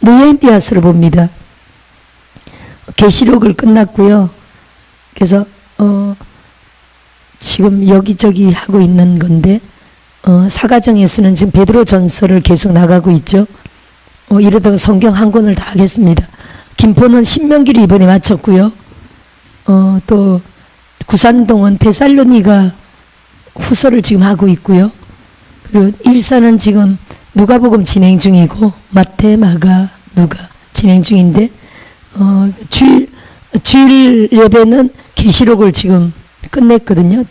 느헤미야서를 봅니다. 계시록을 끝났고요. 그래서 지금 여기저기 하고 있는 건데 사가정에서는 지금 베드로 전서를 계속 나가고 있죠. 이러다가 성경 한 권을 다 하겠습니다. 김포는 신명기를 이번에 마쳤고요. 또 구산동은 데살로니가 후서를 지금 하고 있고요. 그리고 일산은 지금 누가복음 진행 중이고 마태, 마가, 누가 진행 중인데 주일 예배는 계시록을 지금 끝냈거든요.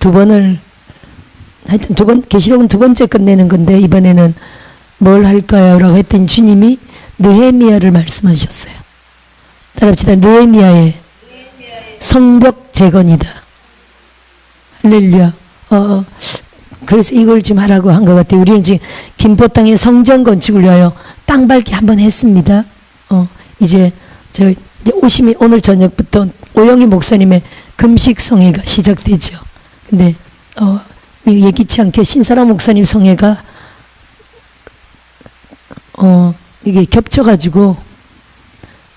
하여튼 계시록은 두 번째 끝내는 건데 이번에는 뭘 할까요? 라고 했더니 주님이 느헤미야를 말씀하셨어요. 따라합시다. 느헤미야의 성벽 재건이다. 할렐루야. 그래서 이걸 지금 하라고 한 것 같아요. 우리는 지금 김포 땅의 성전 건축을 위하여 땅 밟기 한번 했습니다. 이제 오늘 저녁부터 오영희 목사님의 금식 성회가 시작되죠. 근데 예기치 않게 신사람 목사님 성회가 이게 겹쳐가지고,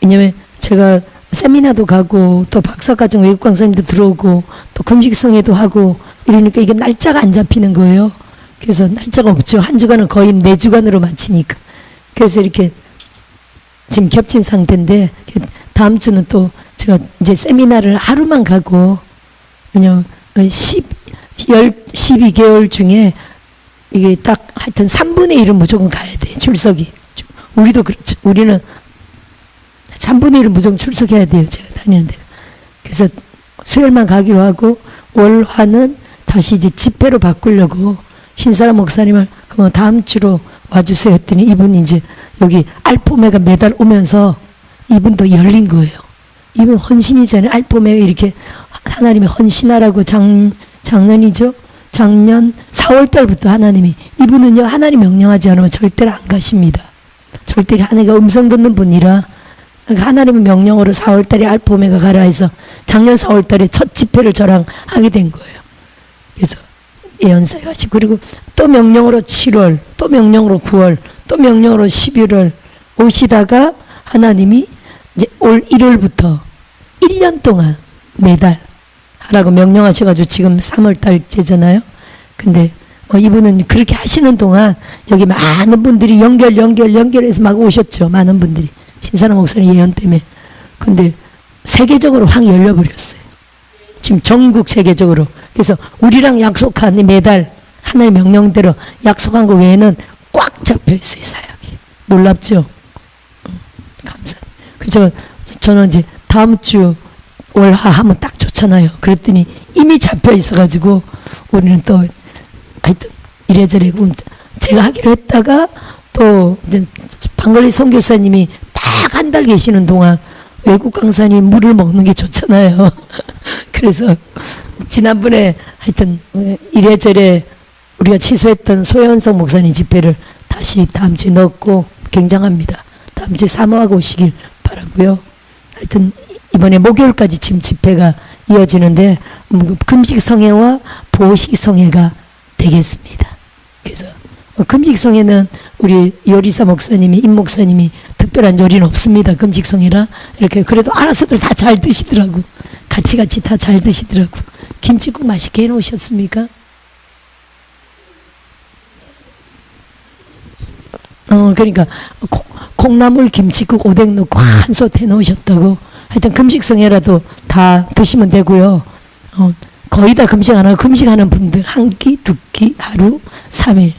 왜냐면 제가 세미나도 가고 또 박사과정 외국 강사님도 들어오고 또 금식 성회도 하고 이러니까 이게 날짜가 안 잡히는 거예요. 그래서 날짜가 없죠. 한 주간은 거의 4주간으로 마치니까. 그래서 이렇게 지금 겹친 상태인데 다음 주는 또 제가 이제 세미나를 하루만 가고, 왜냐면 12개월 중에 이게 딱 하여튼 3분의 1은 무조건 가야 돼. 출석이. 우리도 그렇죠. 우리는 3분의 1은 무조건 출석해야 돼요. 제가 다니는 데가. 그래서 수요일만 가기로 하고 월화는 다시 이제 집회로 바꾸려고 신사람 목사님을 그러면 다음 주로 와주세요 했더니 이분이 이제 여기 알포메가 매달 오면서 이분도 열린 거예요. 이분 헌신이잖아요. 알포메가 이렇게 하나님이 헌신하라고 작년이죠. 작년 4월 달부터 하나님이, 이분은요 하나님 명령하지 않으면 절대로 안 가십니다. 절대로 하나님가 음성 듣는 분이라 하나님의 명령으로 4월 달에 알포메가 가라 해서 작년 4월 달에 첫 집회를 저랑 하게 된 거예요. 그래서 예언사에 가시고, 그리고 또 명령으로 7월, 또 명령으로 9월, 또 명령으로 11월 오시다가 하나님이 이제 올 1월부터 1년 동안 매달 하라고 명령하셔가지고 지금 3월 달째잖아요. 근데 이분은 그렇게 하시는 동안 여기 많은 분들이 연결해서 막 오셨죠. 많은 분들이. 신사람 목사님 예언 때문에. 근데 세계적으로 확 열려버렸어요. 지금 전국 세계적으로. 그래서 우리랑 약속한 매달 하나의 명령대로 약속한 거 외에는 꽉 잡혀있어요. 사역이. 놀랍죠? 감사합니다. 그래서 저는 이제 다음 주 월화 하면 딱 좋잖아요. 그랬더니 이미 잡혀 있어가지고 우리는 또 하여튼 이래저래 제가 하기로 했다가 또 이제 방글리 선교사님이 딱 한 달 계시는 동안 외국 강사님 물을 먹는 게 좋잖아요. 그래서 지난번에 하여튼 이래저래 우리가 취소했던 소현성 목사님 집회를 다시 다음 주에 넣었고 굉장합니다. 다음 주에 사모하고 오시길 바라고요. 하여튼 이번에 목요일까지 지금 집회가 이어지는데 금식 성회와 보식 성회가 되겠습니다. 그래서 금식 성회는 우리 요리사 목사님이 임 목사님이 특별한 요리는 없습니다. 금식 성회라 이렇게 그래도 알아서들 다 잘 드시더라고. 같이 다 잘 드시더라고. 김치국 맛있게 해놓으셨습니까? 그러니까 콩나물 김치국 오뎅 넣고 한솥 해놓으셨다고. 하여튼 금식성회라도 다 드시면 되고요. 거의 다 금식 안 하고 금식하는 분들 한 끼, 두 끼, 하루, 3일.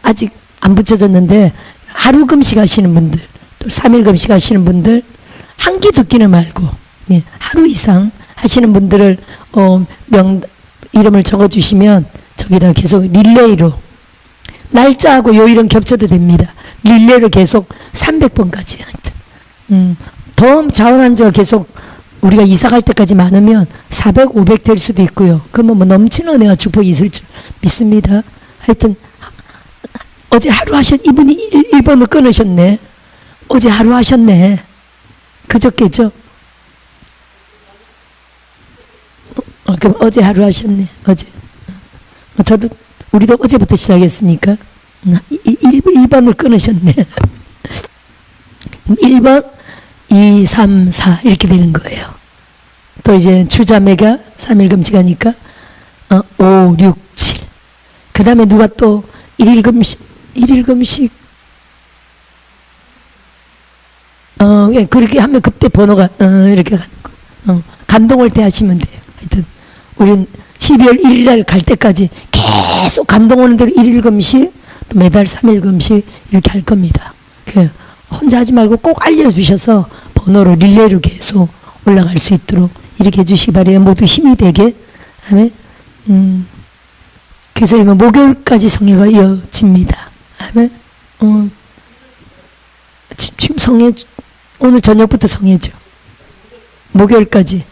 아직 안 붙여졌는데 하루 금식하시는 분들, 또 3일 금식하시는 분들 한 끼, 두 끼는 말고 하루 이상 하시는 분들을 이름을 적어주시면 저기다 계속 릴레이로 날짜하고 요일은 겹쳐도 됩니다. 릴레이로 계속 300번까지 하여튼 더 자원한자가 계속 우리가 이사 갈 때까지 많으면 400, 500 될 수도 있고요. 그러면 뭐 넘치는 은혜와 축복이 있을 줄 믿습니다. 하여튼 어제 하루 이분이 1번을 끊으셨네. 어제 하루 하셨네. 그저께죠? 그럼 어제 하루 하셨네. 어제. 저도 우리도 어제부터 시작했으니까 1번을 끊으셨네. 1번, 2, 3, 4 이렇게 되는 거예요. 또 이제 주자매가 3일 금식하니까 5, 6, 7. 그 다음에 누가 또 1일 금식 예, 그렇게 하면 그때 번호가 이렇게 가는 거. 감동할 때 하시면 돼요. 하여튼 우리는 12월 1일 날 갈 때까지 계속 감동 오는 대로 1일 금식, 또 매달 3일 금식 이렇게 할 겁니다. 혼자 하지 말고 꼭 알려주셔서 번호로 릴레이로 계속 올라갈 수 있도록 이렇게 해주시기 바래요. 모두 힘이 되게. 아멘. 그래서 이번 목요일까지 성회가 이어집니다. 아멘. 지금 성회, 오늘 저녁부터 성회죠. 목요일까지.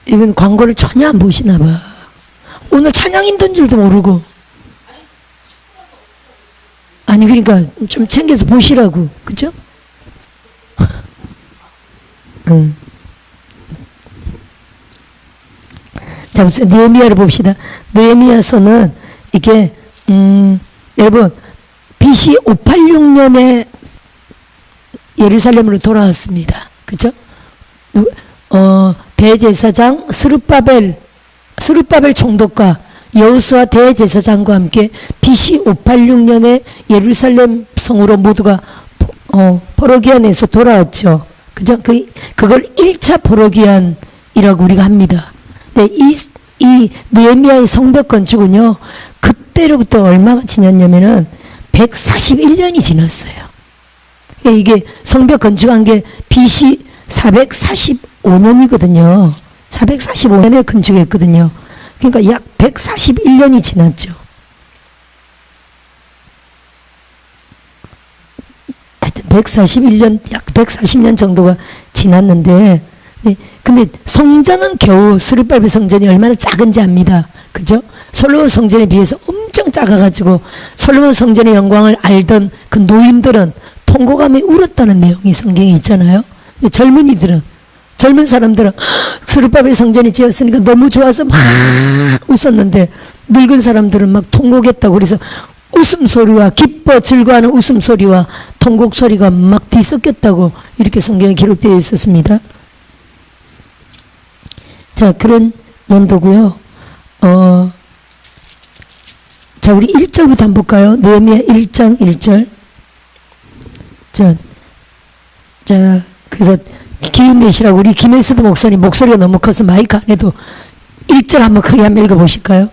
이분 광고를 전혀 안 보시나 봐. 오늘 찬양 인도인 줄도 모르고. 아니 그러니까 좀 챙겨서 보시라고. 그죠? 자, 우선 느헤미야를 봅시다. 느헤미야서는 이게 여러분 BC 586년에 예루살렘으로 돌아왔습니다. 그죠? 대제사장 스룹바벨 총독과 여호수아 대제사장과 함께 BC 586년에 예루살렘 성으로 모두가 포로기한에서 돌아왔죠. 그죠? 그걸 1차 포로기한이라고 우리가 합니다. 네, 이 느헤미야의 성벽 건축은요, 그때로부터 얼마가 지났냐면은 141년이 지났어요. 이게 성벽 건축한 게 BC 445년이거든요. 445년에 건축했거든요. 그러니까 약 141년이 지났죠. 하여튼 141년, 약 140년 정도가 지났는데, 네, 근데 성전은 겨우 스룹바벨 성전이 얼마나 작은지 압니다. 그죠? 솔로몬 성전에 비해서 엄청 작아가지고 솔로몬 성전의 영광을 알던 그 노인들은 통곡하며 울었다는 내용이 성경에 있잖아요. 젊은 사람들은 스룹바벨 성전이 지었으니까 너무 좋아서 막 웃었는데 늙은 사람들은 막 통곡했다고. 그래서 웃음소리와 기뻐 즐거워하는 웃음소리와 통곡소리가 막 뒤섞였다고 이렇게 성경에 기록되어 있었습니다. 자, 그런 연도고요. 자, 우리 1절부터 한번 볼까요? 느헤미야 1장 1절. 자, 그래서 기운 내시라고 우리 김혜수도 목사님 목소리가 너무 커서 마이크 안 해도 1절 한번 크게 한번 읽어보실까요?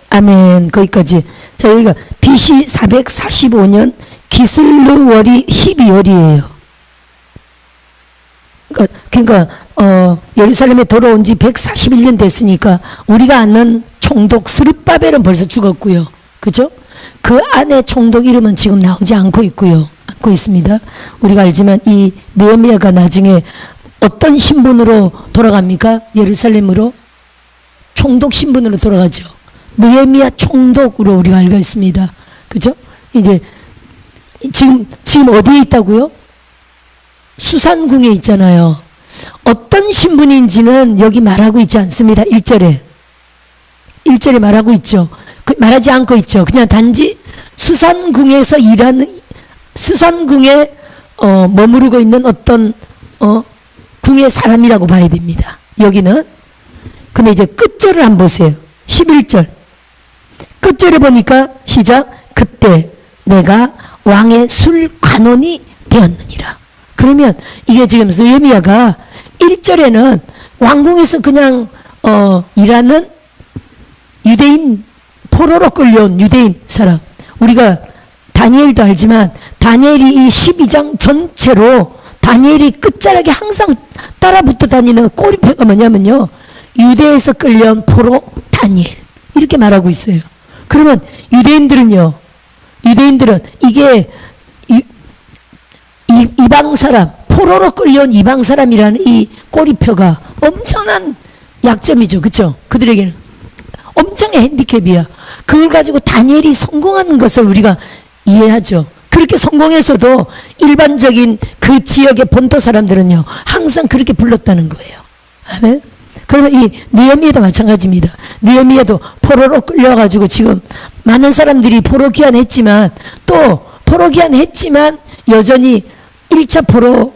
아멘. 거기까지. 자, 여기가 BC 445년 기슬르월이 12월이에요. 그러니까 예루살렘에 돌아온 지 141년 됐으니까 우리가 아는 총독 스룹바벨은 벌써 죽었고요. 그죠? 그 안에 총독 이름은 지금 나오지 않고 있습니다. 우리가 알지만 이 느헤미야가 나중에 어떤 신분으로 돌아갑니까? 예루살렘으로 총독 신분으로 돌아가죠. 느헤미야 총독으로 우리가 알고 있습니다. 그죠? 이제 지금 어디에 있다고요? 수산궁에 있잖아요. 어떤 신분인지는 여기 말하고 있지 않습니다. 1절에 말하고 있죠. 말하지 않고 있죠. 그냥 단지 수산궁에서 일하는, 수산궁에 머무르고 있는 어떤 궁의 사람이라고 봐야 됩니다. 여기는. 근데 이제 끝절을 한번 보세요. 11절. 끝절에 보니까 시작. 그때 내가 왕의 술관원이 되었느니라. 그러면 이게 지금 느헤미야가 1절에는 왕궁에서 그냥 일하는 유대인, 포로로 끌려온 유대인 사람. 우리가 다니엘도 알지만 다니엘이 이 12장 전체로 다니엘이 끝자락에 항상 따라붙어 다니는 꼬리표가 뭐냐면요, 유대에서 끌려온 포로 다니엘 이렇게 말하고 있어요. 그러면 유대인들은 이게 이방 사람, 포로로 끌려온 이방 사람이라는 이 꼬리표가 엄청난 약점이죠. 그렇죠? 그들에게는 엄청난 핸디캡이야. 그걸 가지고 다니엘이 성공하는 것을 우리가 이해하죠. 그렇게 성공해서도 일반적인 그 지역의 본토 사람들은요, 항상 그렇게 불렀다는 거예요. 아멘. 그러면 이 느헤미야도 마찬가지입니다. 느헤미야도 포로로 끌려가지고 지금 많은 사람들이 포로 귀환했지만, 또 포로 귀환했지만 여전히 1차 포로,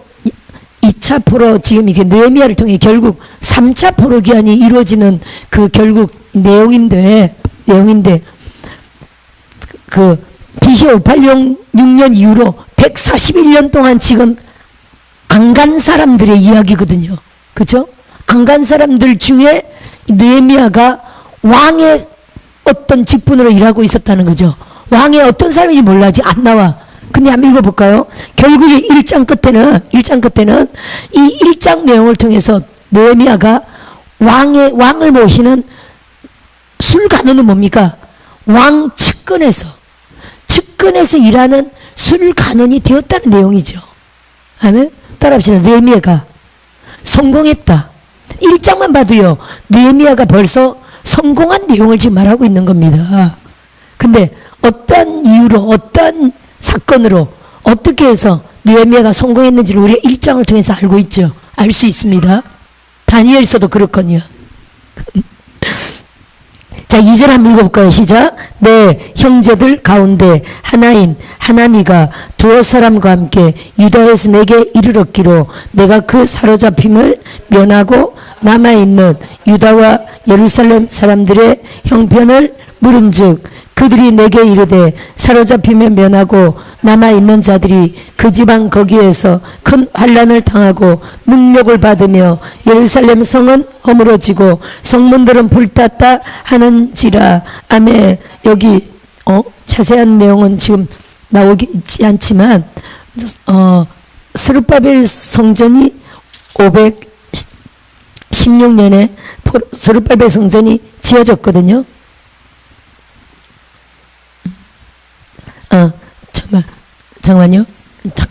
2차 포로, 지금 이게 느헤미야를 통해 결국 3차 포로 귀환이 이루어지는 그 결국 내용인데 그 BC 586년 이후로 141년 동안 지금 안 간 사람들의 이야기거든요. 그죠? 안 간 사람들 중에 느헤미야가 왕의 어떤 직분으로 일하고 있었다는 거죠. 왕의 어떤 사람인지 몰라. 아직 안 나와. 근데 한번 읽어볼까요? 결국에 1장 끝에는 이 1장 내용을 통해서 느헤미야가 왕을 모시는 술관원은 뭡니까? 왕 측근에서 일하는 술관원이 되었다는 내용이죠. 아멘. 따라합시다. 느헤미야가 성공했다. 1장만 봐도요, 느헤미야가 벌써 성공한 내용을 지금 말하고 있는 겁니다. 근데 어떠한 이유로, 어떠한 사건으로, 어떻게 해서 느헤미야가 성공했는지를 우리가 1장을 통해서 알고 있죠. 알 수 있습니다. 다니엘서도 그렇거든요. 자, 2절 한번 읽어볼까요? 시작. 내 형제들 가운데 하나인 하나니가 두어 사람과 함께 유다에서 내게 이르렀기로 내가 그 사로잡힘을 면하고 남아있는 유다와 예루살렘 사람들의 형편을 물은즉 그들이 내게 이르되 사로잡히면 면하고 남아있는 자들이 그 지방 거기에서 큰 환난을 당하고 능력을 받으며 예루살렘 성은 허물어지고 성문들은 불탔다 하는지라. 아멘. 여기 자세한 내용은 지금 나오기 있지 않지만 스룹바벨 성전이 516년에 스룹바벨 성전이 지어졌거든요. 잠깐만요.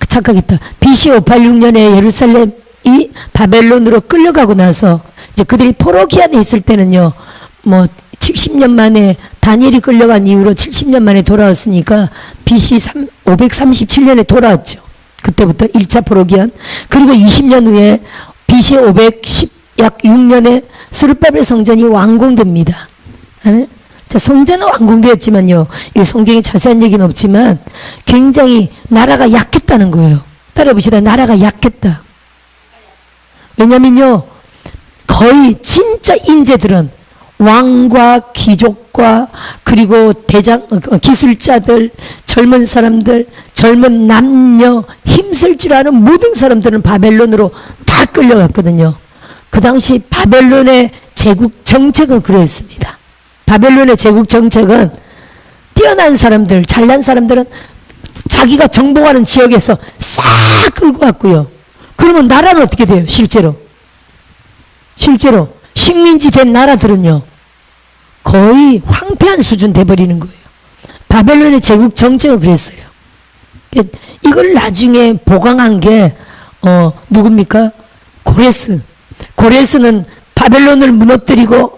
착각했다. BC 586년에 예루살렘이 바벨론으로 끌려가고 나서 이제 그들이 포로 기한에 있을 때는요, 뭐 70년 만에 다니엘이 끌려간 이후로 70년 만에 돌아왔으니까 BC 537년에 돌아왔죠. 그때부터 1차 포로 기한. 그리고 20년 후에 BC 510약 6년에 스룹바벨 성전이 완공됩니다. 자, 성전은 완공되었지만요, 이 성경에 자세한 얘기는 없지만 굉장히 나라가 약했다는 거예요. 따라해봅시다. 나라가 약했다. 왜냐면요, 거의 진짜 인재들은 왕과 귀족과 그리고 기술자들, 젊은 사람들, 젊은 남녀, 힘쓸 줄 아는 모든 사람들은 바벨론으로 다 끌려갔거든요. 그 당시 바벨론의 제국 정책은 그랬습니다. 바벨론의 제국 정책은 뛰어난 사람들, 잘난 사람들은 자기가 정복하는 지역에서 싹 끌고 갔고요. 그러면 나라는 어떻게 돼요? 실제로 식민지 된 나라들은요, 거의 황폐한 수준 돼버리는 거예요. 바벨론의 제국 정책은 그랬어요. 이걸 나중에 보강한 게 누굽니까? 고레스는 바벨론을 무너뜨리고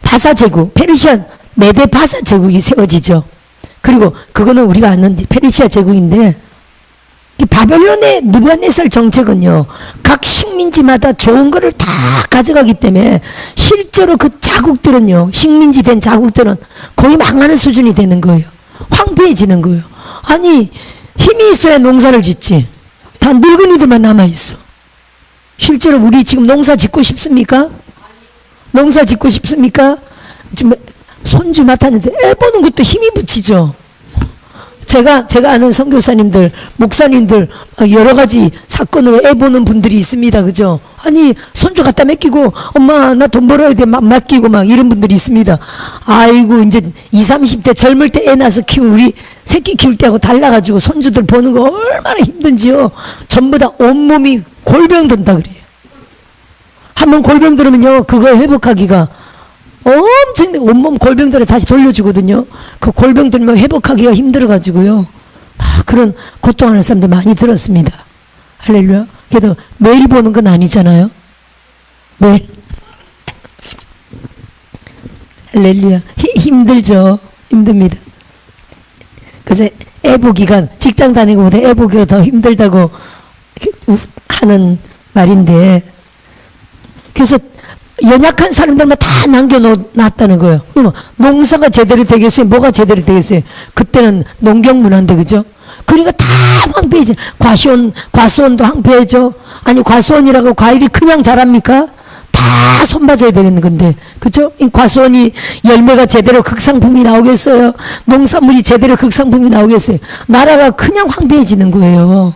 바사 제국, 페르시아 메데 바사 제국이 세워지죠. 그리고 그거는 우리가 아는 페르시아 제국인데, 이 바벨론의 느부갓네살 정책은요, 각 식민지마다 좋은 거를 다 가져가기 때문에 실제로 그 자국들은요, 식민지 된 자국들은 거의 망하는 수준이 되는 거예요. 황폐해지는 거예요. 아니, 힘이 있어야 농사를 짓지. 다 늙은이들만 남아있어. 실제로 우리 지금 농사 짓고 싶습니까? 농사 짓고 싶습니까? 지금 손주 맡았는데 애 보는 것도 힘이 붙이죠. 제가 아는 선교사님들, 목사님들 여러 가지 사건으로 애 보는 분들이 있습니다. 그죠? 아니, 손주 갖다 맡기고 엄마 나 돈 벌어야 돼 막 맡기고 막 이런 분들이 있습니다. 아이고, 이제 20, 30대 젊을 때 애 낳아서 키우고 우리 새끼 키울 때하고 달라가지고 손주들 보는 거 얼마나 힘든지요. 전부 다 온몸이 골병 든다 그래요. 한번 골병 들으면요, 그거 회복하기가 엄청 온몸 골병들을 다시 돌려주거든요. 그 골병 들면 회복하기가 힘들어가지고요. 그런 고통하는 사람들 많이 들었습니다. 할렐루야. 그래도 매일 보는 건 아니잖아요. 매일. 할렐루야. 힘들죠. 힘듭니다. 그래서 애 보기가 직장 다니는 것보다 애 보기가 더 힘들다고 하는 말인데, 그래서 연약한 사람들만 다 남겨놨다는 거예요. 그럼 농사가 제대로 되겠어요? 뭐가 제대로 되겠어요? 그때는 농경문화인데, 그죠? 그러니까 다 황폐해지. 과수원도 황폐해져. 아니, 과수원이라고 과일이 그냥 자랍니까? 다 손봐줘야 되는 건데, 그죠? 이 과수원이 열매가 제대로 극상품이 나오겠어요? 농산물이 제대로 극상품이 나오겠어요? 나라가 그냥 황폐해지는 거예요.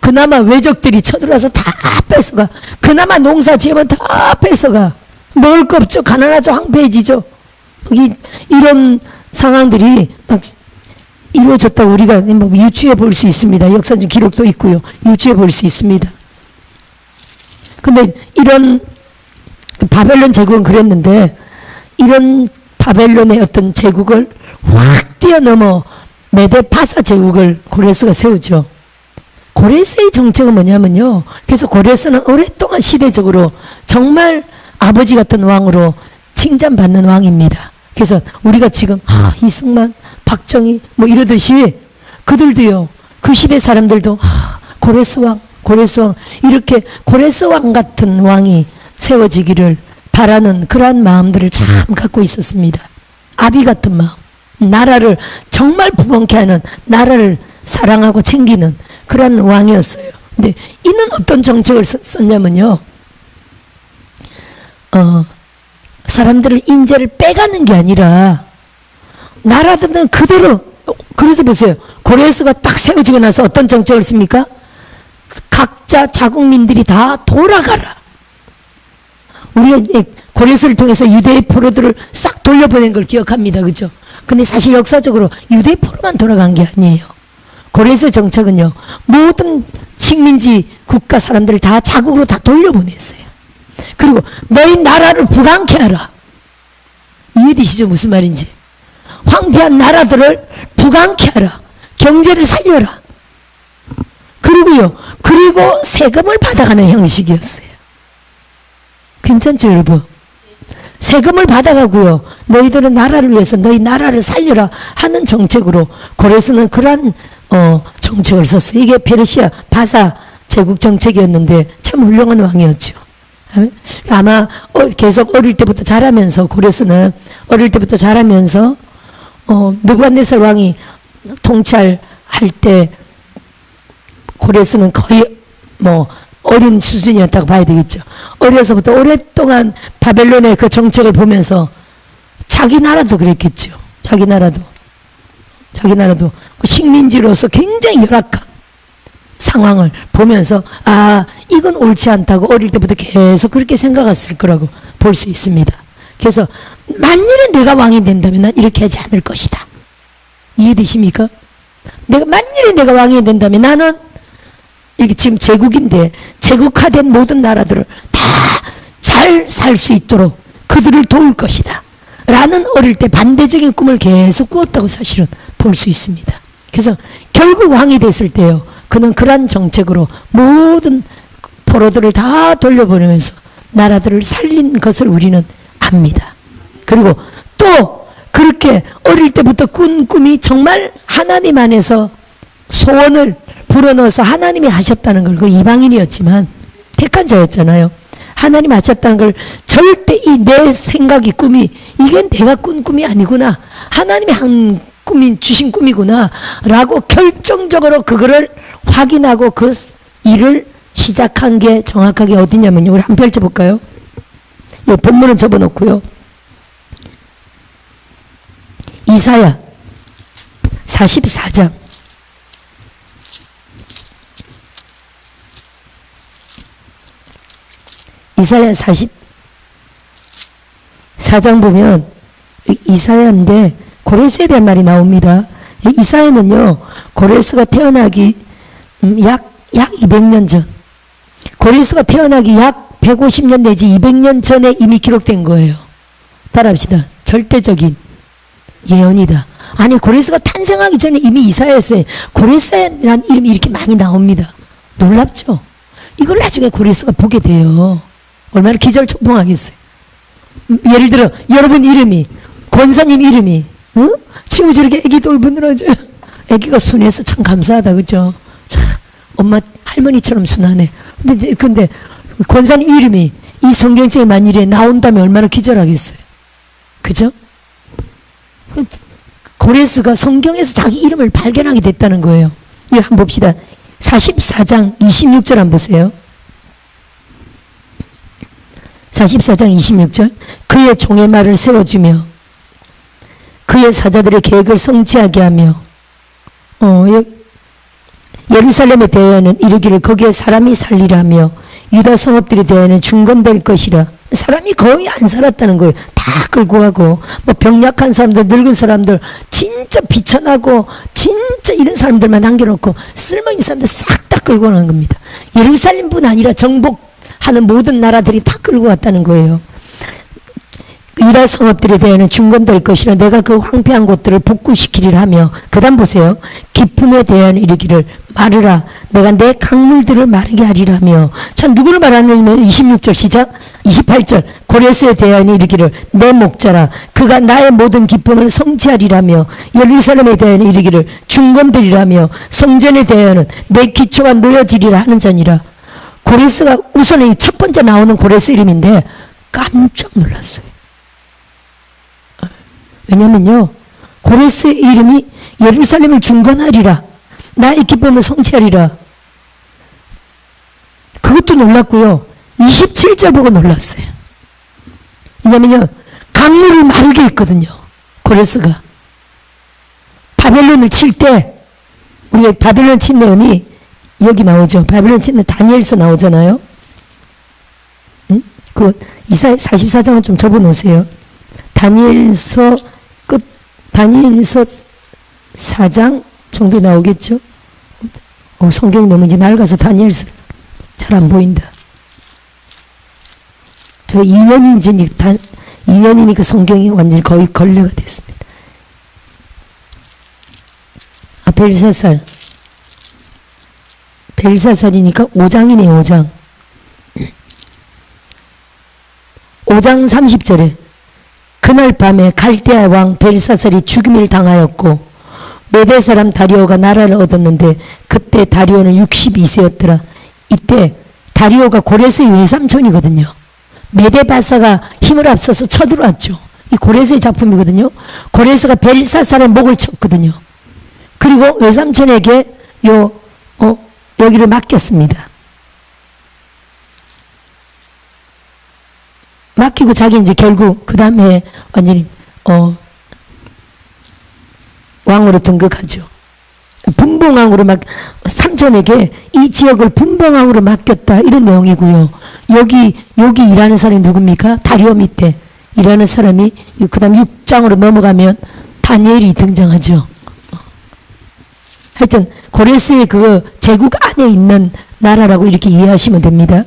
그나마 외적들이 쳐들어와서 다 뺏어가. 그나마 농사 지으면 다 뺏어가. 먹을 거 없죠. 가난하죠. 황폐해지죠. 이런 상황들이 막 이루어졌다고 우리가 뭐 유추해 볼 수 있습니다. 역사적 기록도 있고요. 유추해 볼 수 있습니다. 근데 이런 바벨론 제국은 그랬는데, 이런 바벨론의 어떤 제국을 확 뛰어넘어 메데파사 제국을 고레스가 세우죠. 고레스의 정책은 뭐냐면요. 그래서 고레스는 오랫동안 시대적으로 정말 아버지 같은 왕으로 칭찬받는 왕입니다. 그래서 우리가 지금 이승만, 박정희 뭐 이러듯이 그들도요. 그 시대 사람들도 고레스 왕 이렇게 고레스 왕 같은 왕이 세워지기를 바라는 그러한 마음들을 참 갖고 있었습니다. 아비 같은 마음, 나라를 정말 부번케 하는, 나라를 사랑하고 챙기는 그런 왕이었어요. 근데 이는 어떤 정책을 썼냐면요. 사람들을 인재를 빼가는 게 아니라 나라들은 그대로, 그래서 보세요. 고레스가 딱 세워지고 나서 어떤 정책을 씁니까? 각자 자국민들이 다 돌아가라. 우리가 고레스를 통해서 유대의 포로들을 싹 돌려보낸 걸 기억합니다. 그죠? 근데 사실 역사적으로 유대의 포로만 돌아간 게 아니에요. 고레스 정책은요, 모든 식민지 국가 사람들을 다 자국으로 다 돌려보냈어요. 그리고 너희 나라를 부강케 하라. 이해되시죠? 무슨 말인지. 황폐한 나라들을 부강케 하라. 경제를 살려라. 그리고 세금을 받아가는 형식이었어요. 괜찮죠, 여러분? 세금을 받아가고요. 너희들은 나라를 위해서 너희 나라를 살려라 하는 정책으로 고레스는 그러한 정책을 썼어요. 이게 페르시아 바사 제국 정책이었는데 참 훌륭한 왕이었죠. 아마 계속 어릴 때부터 자라면서, 고레스는 어릴 때부터 자라면서 느부갓네살 왕이 통치할 때 고레스는 거의 뭐 어린 수준이었다고 봐야 되겠죠. 어려서부터 오랫동안 바벨론의 그 정책을 보면서 자기 나라도 그랬겠죠. 자기 나라도 그 식민지로서 굉장히 열악한 상황을 보면서 이건 옳지 않다고 어릴 때부터 계속 그렇게 생각했을 거라고 볼 수 있습니다. 그래서 만일에 내가 왕이 된다면 난 이렇게 하지 않을 것이다. 이해되십니까? 만일에 내가 왕이 된다면 나는, 이게 지금 제국인데 제국화된 모든 나라들을 다 잘 살 수 있도록 그들을 도울 것이다 라는 어릴 때 반대적인 꿈을 계속 꾸었다고 사실은 볼 수 있습니다. 그래서 결국 왕이 됐을 때요, 그는 그러한 정책으로 모든 포로들을 다 돌려보내면서 나라들을 살린 것을 우리는 압니다. 그리고 또 그렇게 어릴 때부터 꾼 꿈이 정말 하나님 안에서 소원을 불어넣어서 하나님이 하셨다는 걸, 그 이방인이었지만 택한 자였잖아요. 하나님 하셨다는 걸 절대 내 생각이, 꿈이, 이게 내가 꾼 꿈이 아니구나, 하나님이 한 꿈이, 주신 꿈이구나 라고 결정적으로 그거를 확인하고 그 일을 시작한 게 정확하게 어디냐면요, 우리 한번 펼쳐볼까요? 이 본문은 접어놓고요, 이사야 44장 이사야 44장 보면 이사야인데 고레스에 대한 말이 나옵니다. 이사야는요, 고레스가 태어나기 약 200년 전, 고레스가 태어나기 약 150년 내지 200년 전에 이미 기록된 거예요. 따라합시다. 절대적인 예언이다. 아니, 고레스가 탄생하기 전에 이미 이사야였어요. 고레스라는 이름이 이렇게 많이 나옵니다. 놀랍죠? 이걸 나중에 고레스가 보게 돼요. 얼마나 기절초풍하겠어요. 예를 들어 여러분 이름이, 권사님 이름이 어? 지금 저렇게 애기 돌보느라 애기가 순해서 참 감사하다, 그죠? 참, 엄마 할머니처럼 순하네. 근데 권사님 이름이 이 성경책에 만일에 나온다면 얼마나 기절하겠어요. 그죠? 고레스가 성경에서 자기 이름을 발견하게 됐다는 거예요. 이거 한번 봅시다. 44장 26절 한번 보세요. 44장 26절. 그의 종의 말을 세워주며 그의 사자들의 계획을 성취하게 하며 예루살렘에 대하여는 이르기를 거기에 사람이 살리라며 유다 성읍들에 대하여는 중건될 것이라. 사람이 거의 안 살았다는 거예요. 다 끌고 가고 뭐 병약한 사람들, 늙은 사람들, 진짜 비천하고 진짜 이런 사람들만 남겨놓고 쓸모있는 사람들 싹 다 끌고 가는 겁니다. 예루살렘뿐 아니라 정복하는 모든 나라들이 다 끌고 갔다는 거예요. 유다 성읍들에 대하여는 중건될 것이라. 내가 그 황폐한 곳들을 복구시키리라 하며, 그 다음 보세요. 기품에 대하여는 이르기를 마르라. 내가 내 강물들을 마르게 하리라 하며. 참 누구를 말하느냐면 26절 시작. 28절. 고레스에 대하여는 이르기를 내 목자라. 그가 나의 모든 기쁨을 성취하리라며. 예루살렘에 대하여는 이르기를 중건되리라며. 성전에 대하여는 내 기초가 놓여지리라 하는 자니라. 고레스가 우선 첫 번째 나오는 고레스 이름인데 깜짝 놀랐어요. 왜냐면요, 고레스의 이름이 예루살렘을 중건하리라, 나의 기쁨을 성취하리라. 그것도 놀랐고요. 27절 보고 놀랐어요. 왜냐면요, 강물을 마르게 했거든요. 고레스가 바벨론을 칠 때, 우리가 바벨론 친 내용이 여기 나오죠. 바벨론 친 내 다니엘서 나오잖아요. 응? 그 이사야 44장은 좀 접어 놓으세요. 다니엘서 4장 정도 나오겠죠? 성경 너무 이제 낡아서 다니엘서 잘 안 보인다. 저 2년이니까 성경이 완전히 거의 걸려가 됐습니다. 벨사살이니까 5장이네요, 5장. 5장 30절에 그날 밤에 갈대아 왕 벨사살이 죽임을 당하였고 메대 사람 다리오가 나라를 얻었는데 그때 다리오는 62세였더라. 이때 다리오가 고레스의 외삼촌이거든요. 메데바사가 힘을 앞서서 쳐들어왔죠. 이 고레스의 작품이거든요. 고레스가 벨사살의 목을 쳤거든요. 그리고 외삼촌에게 여기를 맡겼습니다. 맡기고 자기 이제 결국 그 다음에 완전히 왕으로 등극하죠. 분봉왕으로 삼촌에게 이 지역을 분봉왕으로 맡겼다, 이런 내용이고요. 여기 일하는 사람이 누굽니까? 다리오 밑에 일하는 사람이 그 다음 6장으로 넘어가면 다니엘이 등장하죠. 하여튼 고레스의 그 제국 안에 있는 나라라고 이렇게 이해하시면 됩니다.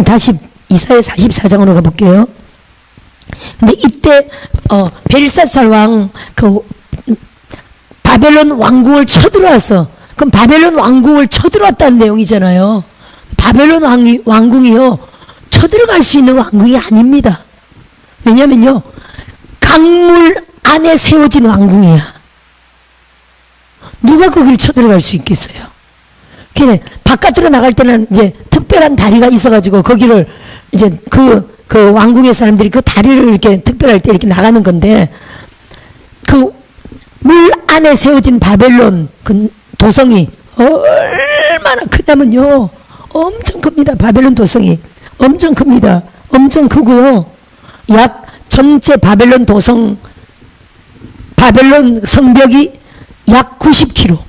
다시 이사야 44장으로 가볼게요. 근데 이때 벨사살 왕 바벨론 왕궁을 쳐들어와서, 그럼 바벨론 왕궁을 쳐들어왔다는 내용이잖아요. 바벨론 왕궁이요, 쳐들어갈 수 있는 왕궁이 아닙니다. 왜냐면요, 강물 안에 세워진 왕궁이야. 누가 거기를 쳐들어갈 수 있겠어요? 그냥 바깥으로 나갈 때는 이제 특별한 다리가 있어가지고 거기를 이제 그 왕궁의 사람들이 그 다리를 이렇게 특별할 때 이렇게 나가는 건데, 그 물 안에 세워진 바벨론 그 도성이 얼마나 크냐면요, 엄청 큽니다. 바벨론 도성이 엄청 큽니다. 엄청 크고요. 약 전체 바벨론 도성, 바벨론 성벽이 약 90km.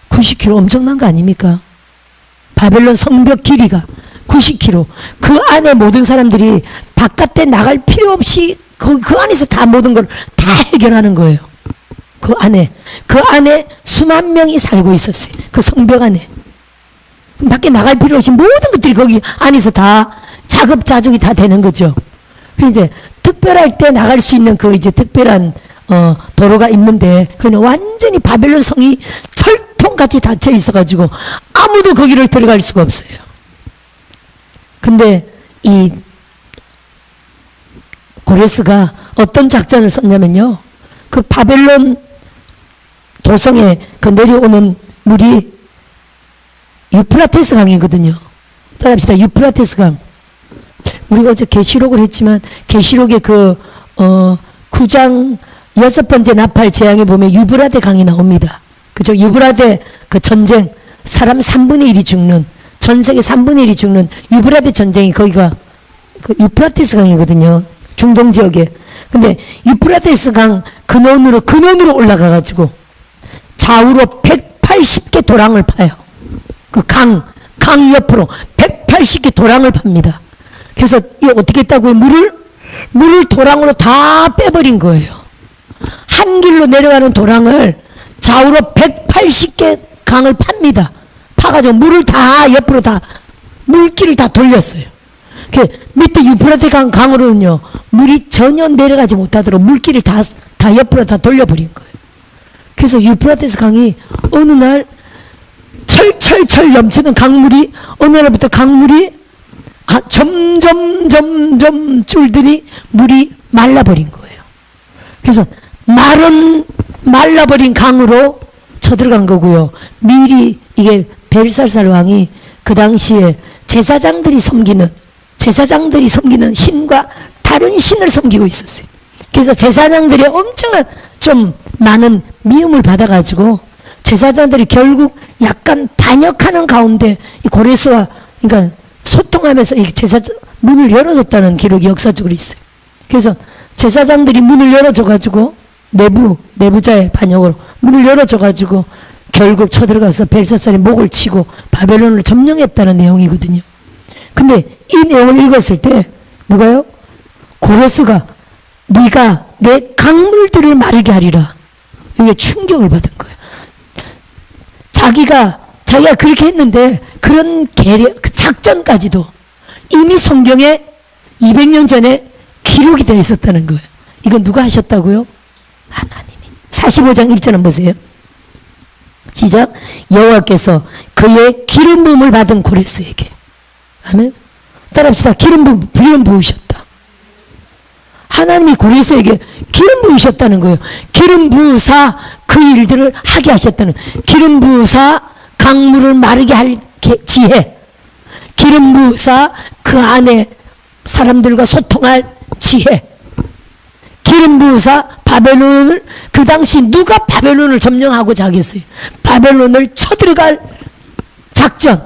90km 엄청난 거 아닙니까? 바벨론 성벽 길이가 90km. 그 안에 모든 사람들이 바깥에 나갈 필요 없이 그 안에서 다 모든 걸 다 해결하는 거예요. 그 안에 수만 명이 살고 있었어요. 그 성벽 안에. 밖에 나갈 필요 없이 모든 것들이 거기 안에서 다 자급자족이 다 되는 거죠. 그런데 특별할 때 나갈 수 있는 그 이제 특별한 도로가 있는데, 그는 완전히 바벨론 성이 철통같이 닫혀 있어가지고 아무도 거기를 들어갈 수가 없어요. 근데 이 고레스가 어떤 작전을 썼냐면요. 그 바벨론 도성에 그 내려오는 물이 유프라테스 강이거든요. 따라합시다. 유프라테스 강. 우리가 어제 계시록을 했지만 계시록의 그 9장 6번째 나팔 재앙에 보면 유브라데 강이 나옵니다. 그죠? 유브라데 그 전쟁, 사람 3분의 1이 죽는, 전 세계 3분의 1이 죽는 유브라데 전쟁이 거기가 그 유프라테스 강이거든요. 중동 지역에. 근데 유프라테스 강 근원으로 올라가가지고 좌우로 180개 도랑을 파요. 그 강 옆으로 180개 도랑을 팝니다. 그래서 이 어떻게 했다고요? 물을 도랑으로 다 빼버린 거예요. 한 길로 내려가는 도랑을 좌우로 180개 강을 팝니다. 파가지고 물을 다 옆으로 다 물길을 다 돌렸어요. 그 밑에 유프라테 강으로는요 물이 전혀 내려가지 못하도록 물길을 다 옆으로 다 돌려버린 거예요. 그래서 유프라테스 강이 어느 날 철철철 넘치는 강물이 어느 날부터 강물이 점점 줄더니 물이 말라버린 거예요. 그래서 말라버린 강으로 쳐들어간 거고요. 미리 이게 벨사살 왕이 그 당시에 제사장들이 섬기는 신과 다른 신을 섬기고 있었어요. 그래서 제사장들이 엄청난 좀 많은 미움을 받아가지고 제사장들이 결국 약간 반역하는 가운데 이 고레스와 그러니까 소통하면서 이 제사장 문을 열어줬다는 기록이 역사적으로 있어요. 그래서 제사장들이 문을 열어줘가지고 내부자의 반역으로 문을 열어줘가지고 결국 쳐들어가서 벨사살의 목을 치고 바벨론을 점령했다는 내용이거든요. 근데 이 내용을 읽었을 때 누가요? 고레스가 네가 내 강물들을 마르게 하리라. 이게 충격을 받은 거예요. 자기가 그렇게 했는데 그런 그 작전까지도 이미 성경에 200년 전에 기록이 되어 있었다는 거예요. 이건 누가 하셨다고요? 하나님이. 45장 1절 한번 보세요. 시작. 여호와께서 그의 기름 부음을 받은 고레스에게. 아멘. 따라합시다. 기름 부으셨다. 하나님이 고레스에게 기름 부으셨다는 거예요. 기름 부으사 그 일들을 하게 하셨다는 거예요. 기름 부으사 강물을 마르게 할 지혜, 기름 부으사 그 안에 사람들과 소통할 지혜, 기름 부으사 바벨론을 그 당시 누가 바벨론을 점령하고자 하겠어요? 바벨론을 쳐들어갈 작전,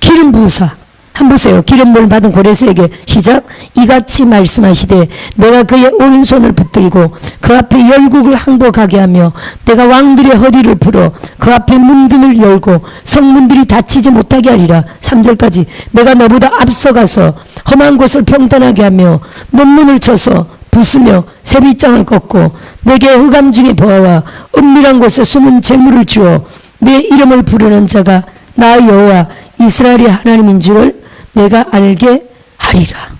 기름 부으사. 한번 보세요. 기름 부음을 받은 고레스에게 시작. 이같이 말씀하시되 내가 그의 오른손을 붙들고 그 앞에 열국을 항복하게 하며 내가 왕들의 허리를 풀어 그 앞에 문들을 열고 성문들이 닫히지 못하게 하리라. 3절까지 내가 너보다 앞서가서 험한 곳을 평탄하게 하며 논문을 쳐서 부수며 세리장을 꺾고 내게 흑암 중에 보아와 은밀한 곳에 숨은 재물을 주어 내 이름을 부르는 자가 나 여호와 이스라엘의 하나님인 줄을 내가 알게 하리라.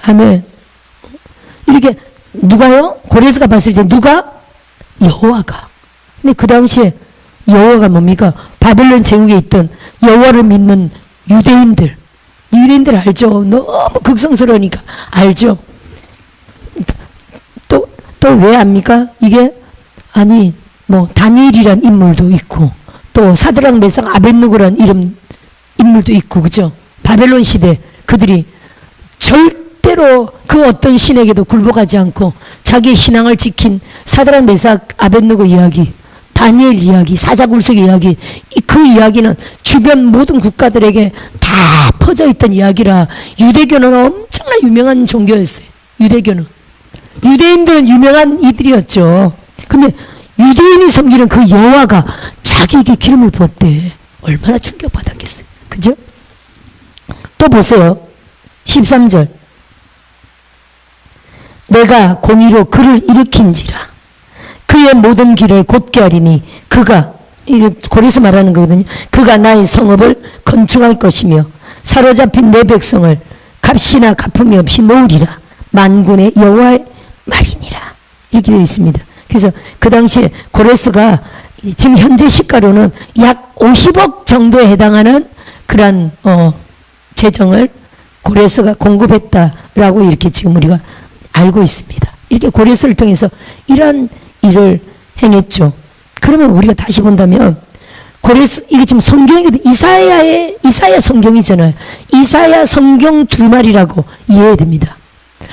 아멘. 이렇게 누가요? 고레스가 봤을 때 누가? 여호와가. 근데 그 당시에 여호와가 뭡니까? 바벨론 제국에 있던 여호와를 믿는 유대인들 알죠? 너무 극성스러우니까 알죠? 또 왜 압니까? 이게 아니 뭐 다니엘이란 인물도 있고 또 사드락 메삭 아벳느고란 인물도 있고 그죠? 바벨론 시대 그들이 절대로 그 어떤 신에게도 굴복하지 않고 자기의 신앙을 지킨 사드락 메삭 아벳느고 이야기, 다니엘 이야기, 사자굴석 이야기, 그 이야기는 주변 모든 국가들에게 다 퍼져 있던 이야기라 유대교는 엄청나 유명한 종교였어요. 유대인들은 유명한 이들이었죠. 근데 유대인이 섬기는 그 여호와가 자기에게 기름을 부었대. 얼마나 충격받았겠어요. 그죠? 또 보세요. 13절. 내가 공의로 그를 일으킨지라 그의 모든 길을 곧게 하리니 그가, 이게 고레스 말하는 거거든요. 그가 나의 성읍을 건축할 것이며 사로잡힌 내 백성을 값이나 갚음이 없이 놓으리라. 만군의 여호와의 말이니라. 이렇게 되어 있습니다. 그래서 그 당시에 고레스가 지금 현재 시가로는 약 50억 정도에 해당하는 그런 재정을 고레스가 공급했다라고 이렇게 지금 우리가 알고 있습니다. 이렇게 고레스를 통해서 이러한 일을 행했죠. 그러면 우리가 다시 본다면 고레스, 이게 지금 성경이거든. 이사야 성경이잖아요. 이사야 성경 두루마리라고 이해해야 됩니다.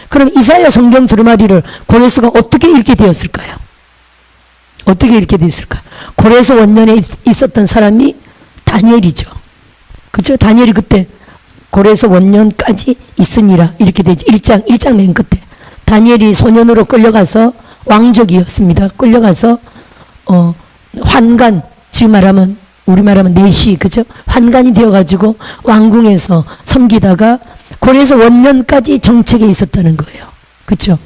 그럼 이사야 성경 두루마리를 고레스가 어떻게 읽게 되었을까요? 어떻게 읽게 되었을까? 고레스 원년에 있었던 사람이 다니엘이죠. 그렇죠? 다니엘이 그때 고레스 원년까지 있으니라 이렇게 되죠. 1장 맨 끝에 다니엘이 소년으로 끌려가서 왕족이었습니다. 끌려가서 환관, 지금 말하면 우리 말하면 내시, 그죠? 환관이 되어가지고 왕궁에서 섬기다가 고레스 원년까지 정책에 있었다는 거예요. 그렇죠?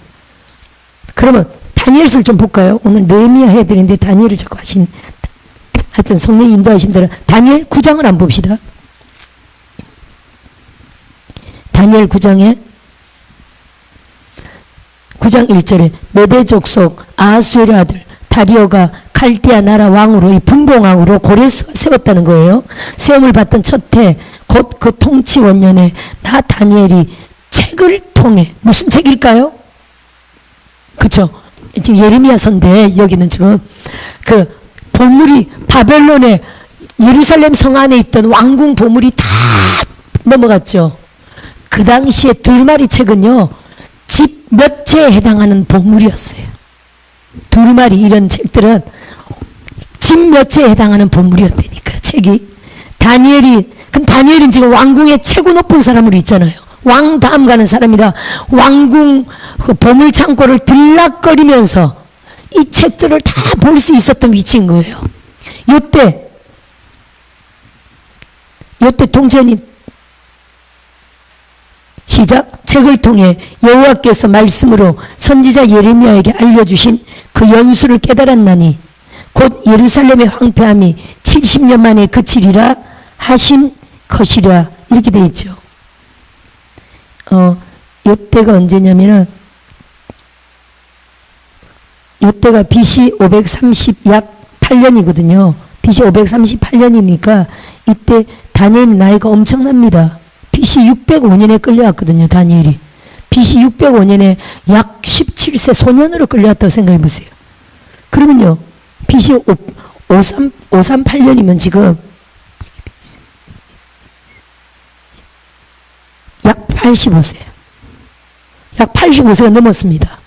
그러면 다니엘서를 좀 볼까요? 오늘 느헤미야 해야 되는데 다니엘을 자꾸 하여튼 성령이 인도하신 대로 다니엘 9장을 한번 봅시다. 다니엘 9장 1절에 메대 족속 아하수엘의 아들 다리오가 칼디아 나라 왕으로, 이 분봉왕으로 고레스가 세웠다는 거예요. 세움을 받던 첫 해 곧 그 통치 원년에 나 다니엘이 책을 통해, 무슨 책일까요? 그쵸? 지금 예레미야서인데 여기는 지금 그 보물이 바벨론의 예루살렘 성 안에 있던 왕궁 보물이 다 넘어갔죠. 그 당시에 두루마리 책은요, 집 몇 채에 해당하는 보물이었어요. 두루마리 이런 책들은 집 몇 채에 해당하는 보물이었다니까, 책이. 그럼 다니엘은 지금 왕궁에 최고 높은 사람으로 있잖아요. 왕 다음 가는 사람이라 왕궁 그 보물 창고를 들락거리면서 이 책들을 다 볼 수 있었던 위치인 거예요. 요때 통전이 시작. 책을 통해 여호와께서 말씀으로 선지자 예레미야에게 알려주신 그 연수를 깨달았나니 곧 예루살렘의 황폐함이 70년 만에 그치리라 하신 것이라, 이렇게 되어 있죠. 요때가 언제냐면은 요때가 BC 538년이거든요. BC 538년이니까 이때 다니엘 나이가 엄청납니다. BC 605년에 끌려왔거든요. 다니엘이. BC 605년에 약 17세 소년으로 끌려왔다고 생각해 보세요. 그러면요, BC 538년이면 지금 약 85세. 약 85세가 넘었습니다.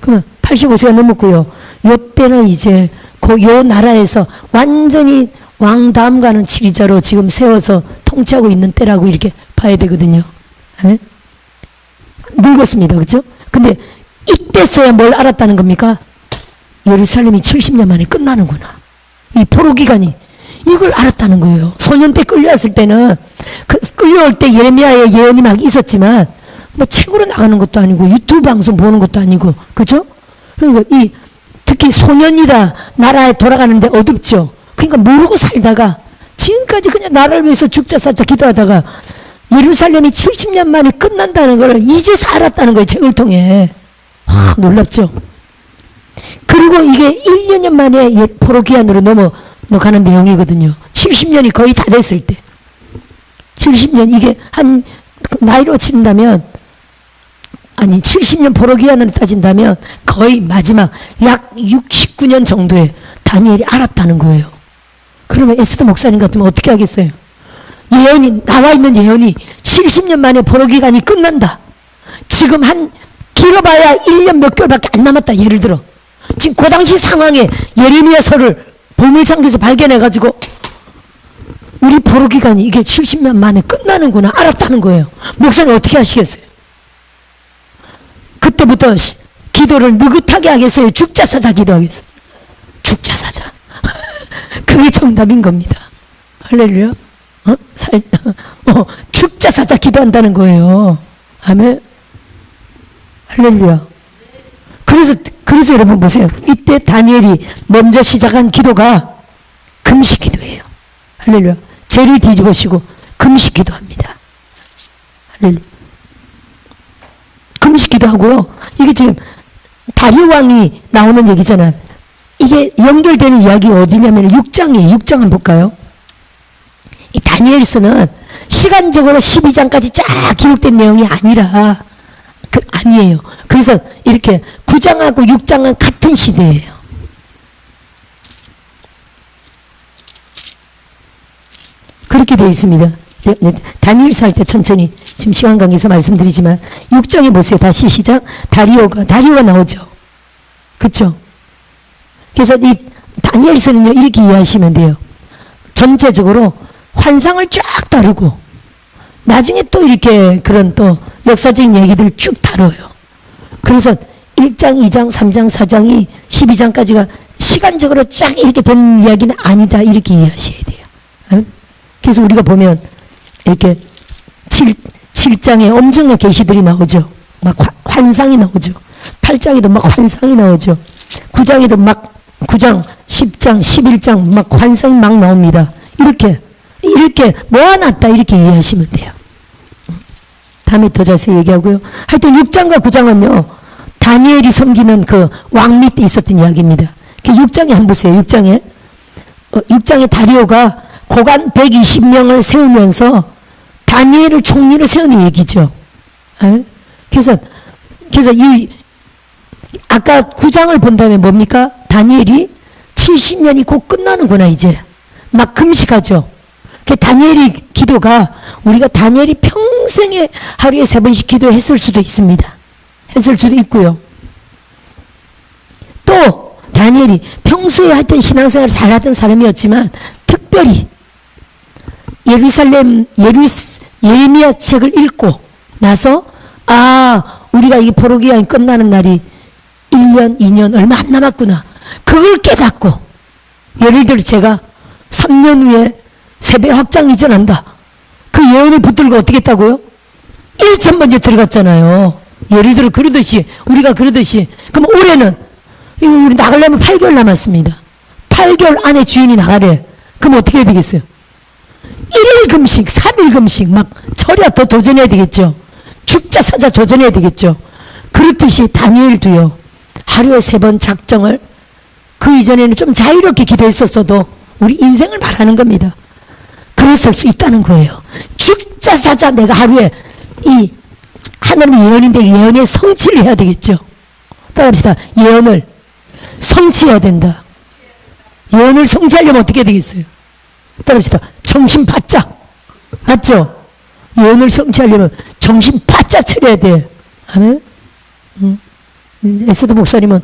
그러면 85세가 넘었고요. 요때는 이제 요 나라에서 완전히 왕 다음 가는 지휘자로 지금 세워서 통치하고 있는 때라고 이렇게 봐야 되거든요. 네? 늙었습니다. 그죠? 근데 이때서야 뭘 알았다는 겁니까? 예루살렘이 70년 만에 끝나는구나. 이 포로 기간이. 이걸 알았다는 거예요. 소년 때 끌려왔을 때는 끌려올 때 예레미야의 예언이 막 있었지만 뭐 책으로 나가는 것도 아니고 유튜브 방송 보는 것도 아니고, 그죠? 그러니까 특히 소년이라 나라에 돌아가는데 어둡죠. 그러니까 모르고 살다가 지금까지 그냥 나라를 위해서 죽자 사자 기도하다가 예루살렘이 70년 만에 끝난다는 걸 이제서 알았다는 거예요. 책을 통해. 놀랍죠. 그리고 이게 1년 만에 포로기한으로 넘어가는 내용이거든요. 70년이 거의 다 됐을 때. 70년, 이게 한 나이로 친다면, 아니 70년 포로기한으로 따진다면 거의 마지막 약 69년 정도에 다니엘이 알았다는 거예요. 그러면 에스더 목사님 같으면 어떻게 하겠어요? 예언이 나와 있는 예언이 70년 만에 포로기간이 끝난다. 지금 한 길어봐야 1년 몇 개월밖에 안 남았다. 예를 들어 지금 그 당시 상황에 예레미야서를 보물창고에서 발견해가지고 우리 포로기간이 이게 70년 만에 끝나는구나 알았다는 거예요. 목사님 어떻게 하시겠어요? 그때부터 기도를 느긋하게 하겠어요? 죽자사자 기도하겠어요? 죽자사자. 그게 정답인 겁니다. 할렐루야. 죽자사자 기도한다는 거예요. 아멘. 할렐루야. 그래서 여러분 보세요. 이때 다니엘이 먼저 시작한 기도가 금식 기도예요. 할렐루야. 죄를 뒤집으시고 금식 기도합니다. 할렐루야. 금식 기도하고요. 이게 지금 다리오 왕이 나오는 얘기잖아요. 이게 연결되는 이야기 어디냐면 6장이에요. 6장 한번 볼까요? 이 다니엘서는 시간적으로 12장까지 쫙 기록된 내용이 아니라 아니에요. 그래서 이렇게 9장하고 6장은 같은 시대예요. 그렇게 되어 있습니다. 다니엘서 할 때 천천히 지금 시간 관계에서 말씀드리지만 6장에 보세요. 다시 시작. 다리오가 나오죠. 그렇죠? 그래서 이 다니엘서는요 이렇게 이해하시면 돼요. 전체적으로 환상을 쫙 다루고 나중에 또 이렇게 그런 또 역사적인 얘기들을 쭉 다뤄요. 그래서 1장, 2장, 3장, 4장이 12장까지가 시간적으로 쫙 이렇게 된 이야기는 아니다 이렇게 이해하셔야 돼요. 응? 그래서 우리가 보면 이렇게 7장에 엄청난 계시들이 나오죠. 막 환상이 나오죠. 8장에도 막 환상이 나오죠. 9장에도 막 9장, 10장, 11장 막 환상이 막 나옵니다. 이렇게 모아놨다 이렇게 이해하시면 돼요. 다음에 더 자세히 얘기하고요. 하여튼 6장과 9장은요 다니엘이 섬기는 그 왕 밑에 있었던 이야기입니다. 6장에 한번 보세요. 6장에 다리오가 고관 120명을 세우면서 다니엘을 총리로 세우는 얘기죠. 그래서 이 아까 9장을 본다면 뭡니까? 다니엘이 70년이 곧 끝나는구나 이제. 막 금식하죠. 다니엘이 기도가 우리가 다니엘이 평생에 하루에 3번씩 기도했을 수도 있습니다. 했을 수도 있고요. 또 다니엘이 평소에 하여튼 신앙생활을 잘하던 사람이었지만 특별히 예레미야 책을 읽고 나서 우리가 이 포로기간이 끝나는 날이 1년, 2년 얼마 안 남았구나. 그걸 깨닫고 예를 들어 제가 3년 후에 세배 확장 이전한다. 그 예언을 붙들고 어떻게 했다고요? 1천 번째 들어갔잖아요. 예를 들어 우리가 그러듯이 그럼 올해는 우리 나가려면 8개월 남았습니다. 8개월 안에 주인이 나가래. 그럼 어떻게 해야 되겠어요? 1일 금식, 3일 금식 막 철야 더 도전해야 되겠죠. 죽자 사자 도전해야 되겠죠. 그렇듯이 다니엘도요. 하루에 3번 작정을 그 이전에는 좀 자유롭게 기도했었어도 우리 인생을 말하는 겁니다. 그랬을 수 있다는 거예요. 죽자 사자 내가 하루에 이 하나님의 예언인데 예언의 성취를 해야 되겠죠. 따라합시다. 예언을 성취해야 된다. 예언을 성취하려면 어떻게 해야 되겠어요? 따라합시다. 정신 바짝. 맞죠? 예언을 성취하려면 정신 바짝 차려야 돼. 아멘? 에스더 목사님은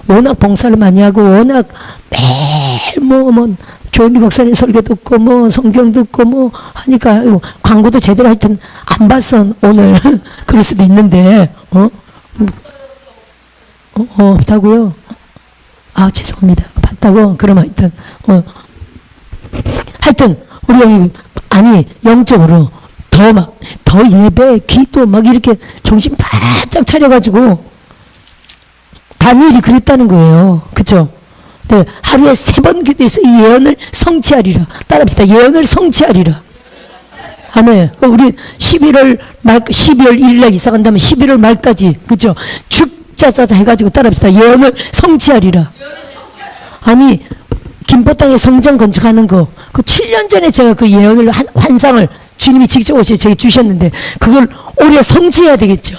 워낙 봉사를 많이 하고 워낙 매일 조영기 목사님 설교 듣고 성경 듣고 하니까 광고도 제대로 하여튼 안 봤어 오늘. 그럴 수도 있는데 없다고요? 죄송합니다. 봤다고? 그럼 하여튼 우리가 영적으로 더 예배, 기도 이렇게 정신 바짝 차려가지고 다니엘이 그랬다는 거예요. 그쵸? 네, 하루에 3번 기도해서 이 예언을 성취하리라. 따라합시다. 예언을 성취하리라. 아멘. 우리 12월 1일날 이사 간다면 11월 말까지, 그죠? 죽자자자 해가지고 따라합시다. 예언을 성취하리라. 아니, 김포 땅에 성전 건축하는 거, 그 7년 전에 제가 그 예언을, 환상을 주님이 직접 오셔서 제게 주셨는데, 그걸 올해 성취해야 되겠죠.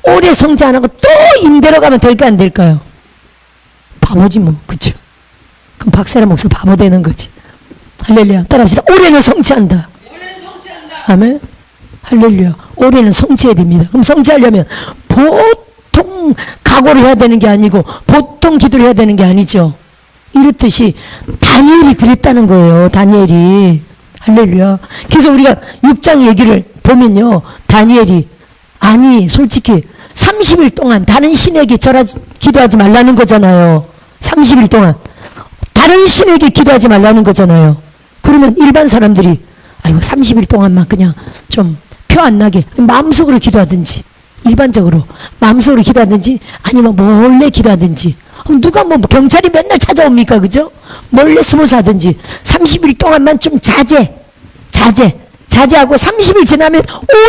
올해 성취 안 하고 또 임대로 가면 될까 안 될까요? 바보지 그쵸? 그럼 박세라 목사 바보 되는 거지. 할렐루야. 따라합시다. 올해는 성취한다. 아멘. 할렐루야. 올해는 성취해야 됩니다. 그럼 성취하려면 보통 각오를 해야 되는 게 아니고 보통 기도를 해야 되는 게 아니죠. 이렇듯이 다니엘이 그랬다는 거예요. 다니엘이. 할렐루야. 그래서 우리가 6장 얘기를 보면요. 다니엘이 솔직히 30일 동안 다른 신에게 기도하지 말라는 거잖아요. 30일 동안 다른 신에게 기도하지 말라는 거잖아요. 그러면 일반 사람들이 30일 동안만 그냥 좀 표 안 나게 마음속으로 기도하든지 일반적으로 마음속으로 기도하든지 아니면 몰래 기도하든지 누가 경찰이 맨날 찾아옵니까? 그죠? 몰래 숨어서 하든지 30일 동안만 좀 자제하고 30일 지나면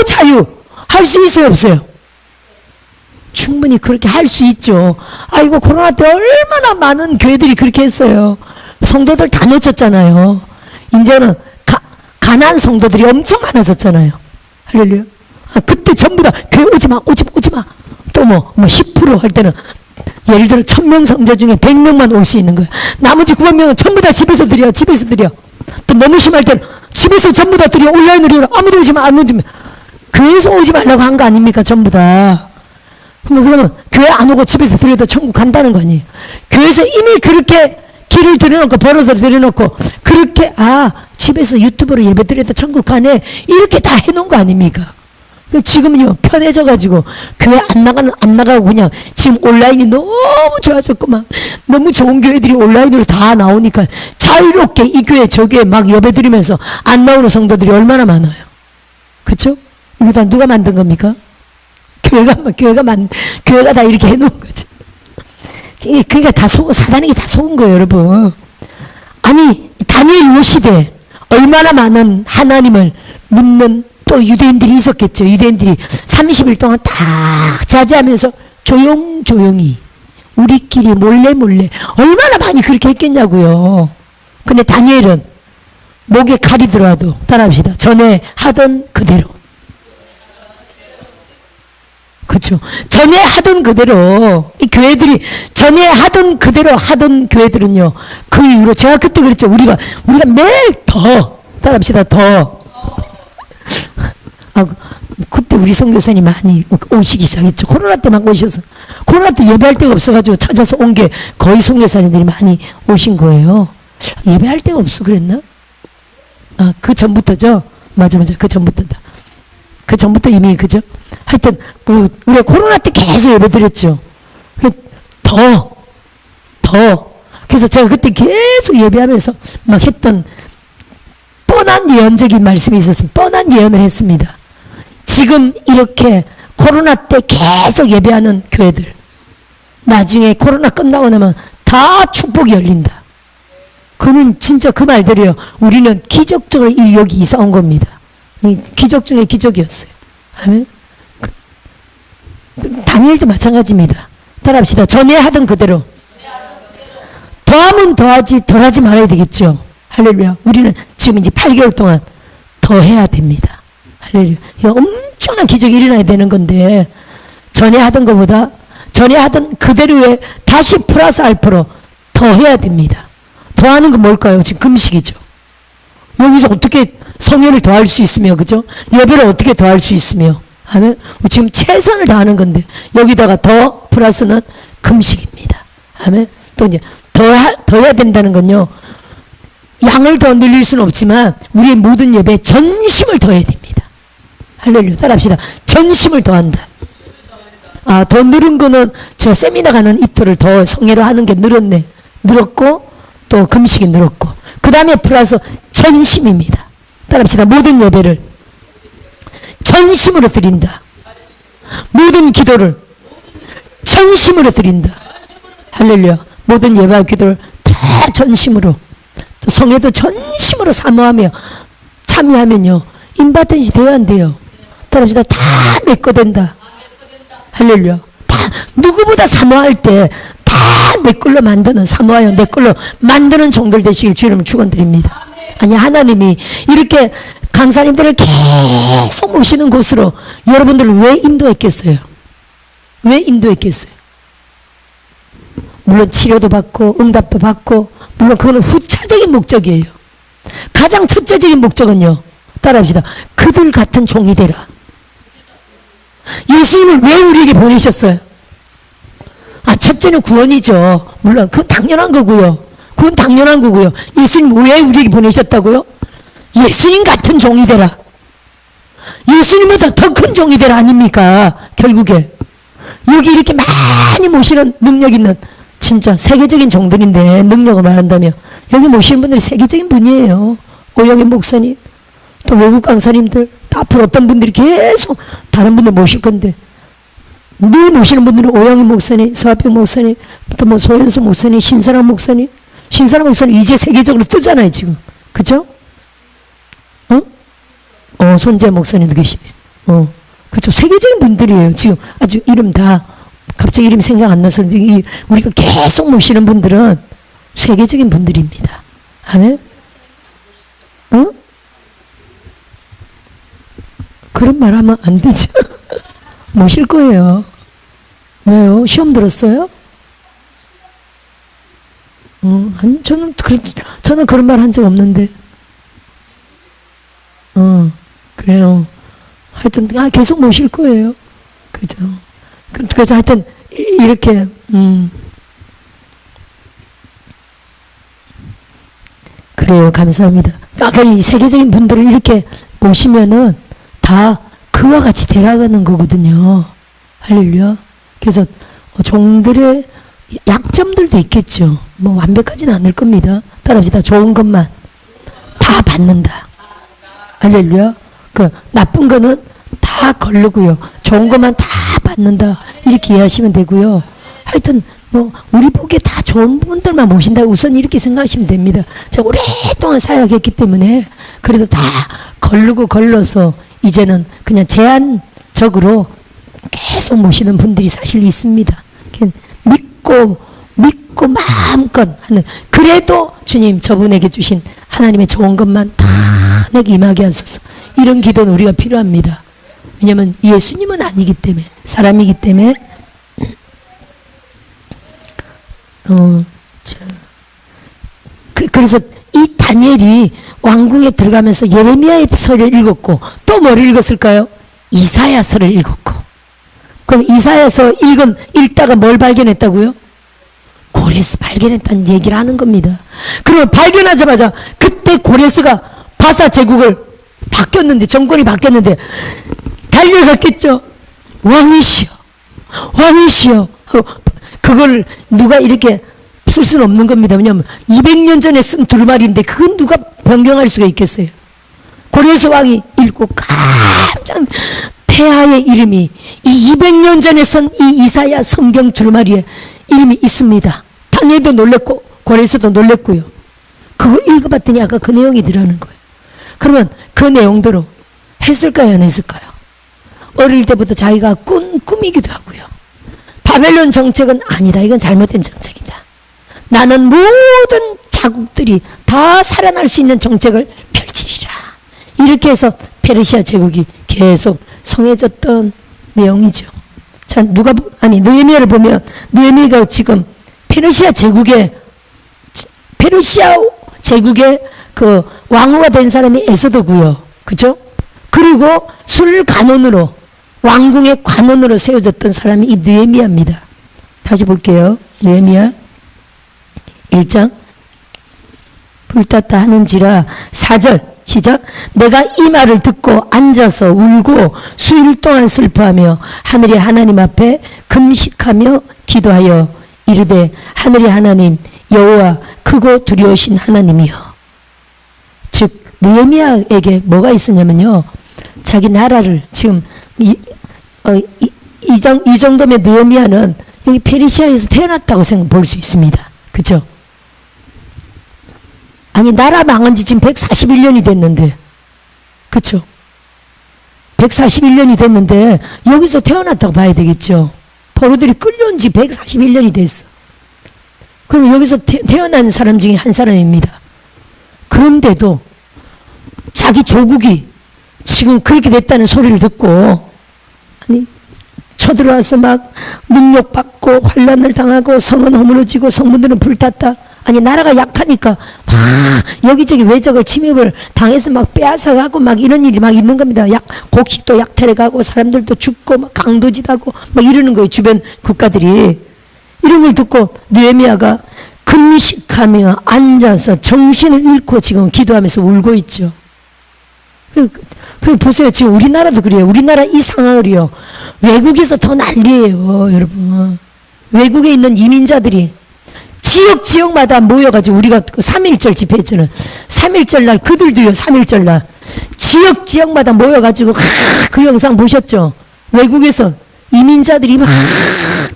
자유 할 수 있어요? 없어요? 충분히 그렇게 할 수 있죠. 코로나 때 얼마나 많은 교회들이 그렇게 했어요. 성도들 다 놓쳤잖아요. 이제는 가난한 성도들이 엄청 많아졌잖아요. 할렐루야. 그때 전부 다 교회 오지마. 또 뭐 10% 할 때는 예를 들어 1000명 성도 중에 100명만 올 수 있는 거야. 나머지 900명은 전부 다 집에서 드려. 또 너무 심할 때는 집에서 전부 다 드려. 온라인으로 아무도 오지 마. 교회에서 오지 말라고 한 거 아닙니까? 전부 다. 그러면 교회 안 오고 집에서 드려도 천국 간다는 거 아니에요. 교회에서 이미 그렇게 길을 들여놓고 벌어서 들여놓고 그렇게 집에서 유튜브로 예배 드려도 천국 가네 이렇게 다 해놓은 거 아닙니까? 지금은요 편해져가지고 교회 안 나가고 그냥 지금 온라인이 너무 좋아졌구만. 너무 좋은 교회들이 온라인으로 다 나오니까 자유롭게 이 교회 저 교회 막 예배 드리면서 안 나오는 성도들이 얼마나 많아요. 그렇죠? 이거 다 누가 만든 겁니까? 교회가 다 이렇게 해놓은 거지. 그러니까 다 사단에게 다 속은 거예요, 여러분. 아니 다니엘 요 시대 얼마나 많은 하나님을 믿는 또 유대인들이 있었겠죠. 유대인들이 30일 동안 딱 자제하면서 조용히 우리끼리 몰래 얼마나 많이 그렇게 했겠냐고요. 근데 다니엘은 목에 칼이 들어와도 따라합시다. 전에 하던 그대로. 그렇죠. 전에 하던 그대로 이 교회들이 전에 하던 그대로 하던 교회들은요. 그 이후로 제가 그때 그랬죠. 우리가 매일 더 따라합시다. 더. 그때 우리 선교사님 많이 오시기 시작했죠. 코로나 때만 오셔서. 코로나 때 예배할 데가 없어가지고 찾아서 온 게 거의 선교사님들이 많이 오신 거예요. 예배할 데가 없어 그랬나? 그 전부터죠. 맞아. 그 전부터다. 그 전부터 이미 그죠? 하여튼 우리가 코로나 때 계속 예배 드렸죠. 더. 그래서 제가 그때 계속 예배하면서 막 했던 뻔한 예언적인 말씀이 있었으면 뻔한 예언을 했습니다. 지금 이렇게 코로나 때 계속 예배하는 교회들 나중에 코로나 끝나고 나면 다 축복이 열린다. 그는 진짜 그 말대로요. 우리는 기적적으로 여기 이사 온 겁니다. 기적 중에 기적이었어요. 아멘. 다니엘도 마찬가지입니다. 따라합시다. 전에 하던 그대로. 더하면 더하지 덜하지 말아야 되겠죠. 할렐루야. 우리는 지금 이제 8개월 동안 더 해야 됩니다. 할렐루야. 엄청난 기적이 일어나야 되는 건데 전에 하던 것보다 전에 하던 그대로에 다시 플러스 알파로 더 해야 됩니다. 더 하는 건 뭘까요? 지금 금식이죠. 여기서 어떻게 성회를 더할 수 있으며 그죠? 예배를 어떻게 더할 수 있으며 하면 지금 최선을 다하는 건데 여기다가 더 플러스는 금식입니다. 하면 또 이제 더 해야 된다는 건요. 양을 더 늘릴 수는 없지만 우리의 모든 예배에 전심을 더해야 됩니다. 할렐루야. 따라합시다. 전심을 더한다. 더 늘은 거는 제가 세미나 가는 이틀을 더 성회로 하는 게 늘었고 또 금식이 늘었고 그 다음에 플러스 전심입니다. 따라합시다. 모든 예배를 전심으로 드린다. 모든 기도를 전심으로 드린다. 할렐루야. 모든 예배와 기도를 다 전심으로 또 성회도 전심으로 사모하며 참여하면요. 인바든지 돼야 안 돼요. 따라합시다. 다 내 거 된다. 할렐루야. 다 누구보다 사모할 때 다 내 걸로 만드는 사모하여 내 걸로 만드는 종들 되시길 주님을 축원드립니다. 아니 하나님이 이렇게 강사님들을 계속 모시는 곳으로 여러분들을 왜 인도했겠어요? 왜 인도했겠어요? 물론 치료도 받고 응답도 받고 물론 그거는 후차적인 목적이에요. 가장 첫째적인 목적은요. 따라합시다. 그들 같은 종이 되라. 예수님을 왜 우리에게 보내셨어요? 첫째는 구원이죠. 물론 그건 당연한 거고요. 예수님 왜 우리에게 보내셨다고요? 예수님 같은 종이 되라. 예수님보다 더 큰 종이 되라 아닙니까? 결국에 여기 이렇게 많이 모시는 능력 있는 진짜 세계적인 종들인데 능력을 말한다면 여기 모시는 분들이 세계적인 분이에요. 오영인 목사님 또 외국 강사님들 또 앞으로 어떤 분들이 계속 다른 분들 모실 건데 늘 모시는 분들은 오영인 목사님, 서하평 목사님, 또 뭐 소현수 목사님, 신사람 목사님 이제 세계적으로 뜨잖아요 지금. 그죠? 손재 목사님도 계시네. 그렇죠. 세계적인 분들이에요. 지금 아주 이름 다 갑자기 이름이 생각 안 나서 우리가 계속 모시는 분들은 세계적인 분들입니다. 아멘. 그런 말 하면 안 되죠. 모실 거예요. 왜요? 시험 들었어요? 아니, 저는 그런 말 한 적 없는데. 그래요. 하여튼, 계속 모실 거예요. 그죠. 그래서 하여튼, 이렇게, 그래요. 감사합니다. 이 세계적인 분들을 이렇게 모시면은 다 그와 같이 데려가는 거거든요. 할렐루야. 그래서 종들의 약점들도 있겠죠. 뭐 완벽하지는 않을 겁니다. 따라합시다. 좋은 것만 다 받는다. 할렐루야. 그 나쁜 거는 다 걸르고요. 좋은 것만 다 받는다. 이렇게 이해하시면 되고요. 하여튼 뭐 우리 보기에 다 좋은 분들만 모신다. 우선 이렇게 생각하시면 됩니다. 제가 오랫동안 사역했기 때문에 그래도 다 걸러서 이제는 그냥 제한적으로 계속 모시는 분들이 사실 있습니다. 믿고 마음껏 하는. 그래도 주님 저분에게 주신 하나님의 좋은 것만 다 내게 임하게 하소서. 이런 기도는 우리가 필요합니다. 왜냐하면 예수님은 아니기 때문에, 사람이기 때문에. 그래서 이 다니엘이 왕궁에 들어가면서 예레미야의 서를 읽었고 또 뭘 읽었을까요? 이사야서를 읽었고. 그럼 이사야서 읽다가 뭘 발견했다고요? 고레스 발견했다는 얘기를 하는 겁니다. 그러면 발견하자마자 그때 고레스가 바사 제국을 바뀌었는데, 정권이 바뀌었는데 달려갔겠죠. 왕이시여 그걸 누가 이렇게 쓸 수는 없는 겁니다. 왜냐하면 200년 전에 쓴 두루마리인데 그건 누가 변경할 수가 있겠어요. 고레스 왕이 읽고 깜짝, 폐하의 이름이 이 200년 전에 쓴 이 이사야 성경 두루마리에 이름이 있습니다. 다니엘도 놀랬고 고레스도 놀랬고요. 그걸 읽어봤더니 아까 그 내용이 들어가는 거예요. 그러면 그 내용대로 했을까요? 안 했을까요? 어릴 때부터 자기가 꿈이기도 하고요. 바벨론 정책은 아니다. 이건 잘못된 정책이다. 나는 모든 자국들이 다 살아날 수 있는 정책을 펼치리라. 이렇게 해서 페르시아 제국이 계속 성해졌던 내용이죠. 자, 느헤미야를 보면 느헤미야가 지금 페르시아 제국의 그 왕후가 된 사람이 에스더고요. 그죠? 그리고 술 간원으로, 왕궁의 관원으로 세워졌던 사람이 이 느헤미야입니다. 다시 볼게요. 느헤미야 1장. 불탔다 하는지라 4절 시작. 내가 이 말을 듣고 앉아서 울고 수일 동안 슬퍼하며 하늘의 하나님 앞에 금식하며 기도하여 이르되 하늘의 하나님 여호와 크고 두려우신 하나님이여. 즉 느헤미야에게 뭐가 있었냐면요, 자기 나라를 지금 이 정도면 느헤미야는 여기 페르시아에서 태어났다고 볼 수 있습니다. 그죠? 아니, 나라 망한 지 지금 141년이 됐는데, 그쵸? 141년이 됐는데 여기서 태어났다고 봐야 되겠죠. 포로들이 끌려온 지 141년이 됐어. 그럼 여기서 태어난 사람 중에 한 사람입니다. 그런데도 자기 조국이 지금 그렇게 됐다는 소리를 듣고, 아니, 쳐들어와서 막 능욕받고 환난을 당하고 성은 허물어지고 성문들은 불탔다. 아니, 나라가 약하니까 막 여기저기 외적을 침입을 당해서 막 빼앗아가고 막 이런 일이 막 있는 겁니다. 곡식도 약탈해 가고 사람들도 죽고 막 강도짓하고 막 이러는 거예요. 주변 국가들이. 이런 걸 듣고 느헤미야가 금식하며 앉아서 정신을 잃고 지금 기도하면서 울고 있죠. 보세요. 지금 우리나라도 그래요. 우리나라 이 상황을요, 외국에서 더 난리예요, 여러분. 외국에 있는 이민자들이 지역마다 모여가지고, 우리가 그 3.1절 집회했잖아요. 3.1절 날 그들도요, 3.1절 날 지역마다 모여가지고 그 영상 보셨죠? 외국에서 이민자들이 막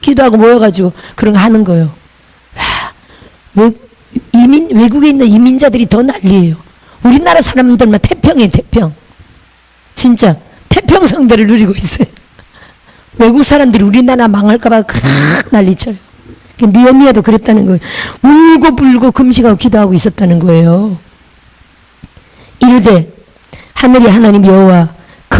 기도하고 모여가지고 그런 거 하는 거예요. 외국에 있는 이민자들이 더 난리예요. 우리나라 사람들만 태평이에요, 태평. 진짜 태평성대를 누리고 있어요. 외국 사람들이 우리나라 망할까봐 난리쳐요. 느헤미야도 그랬다는 거예요. 울고 불고 금식하고 기도하고 있었다는 거예요. 이르되 하늘의 하나님 여호와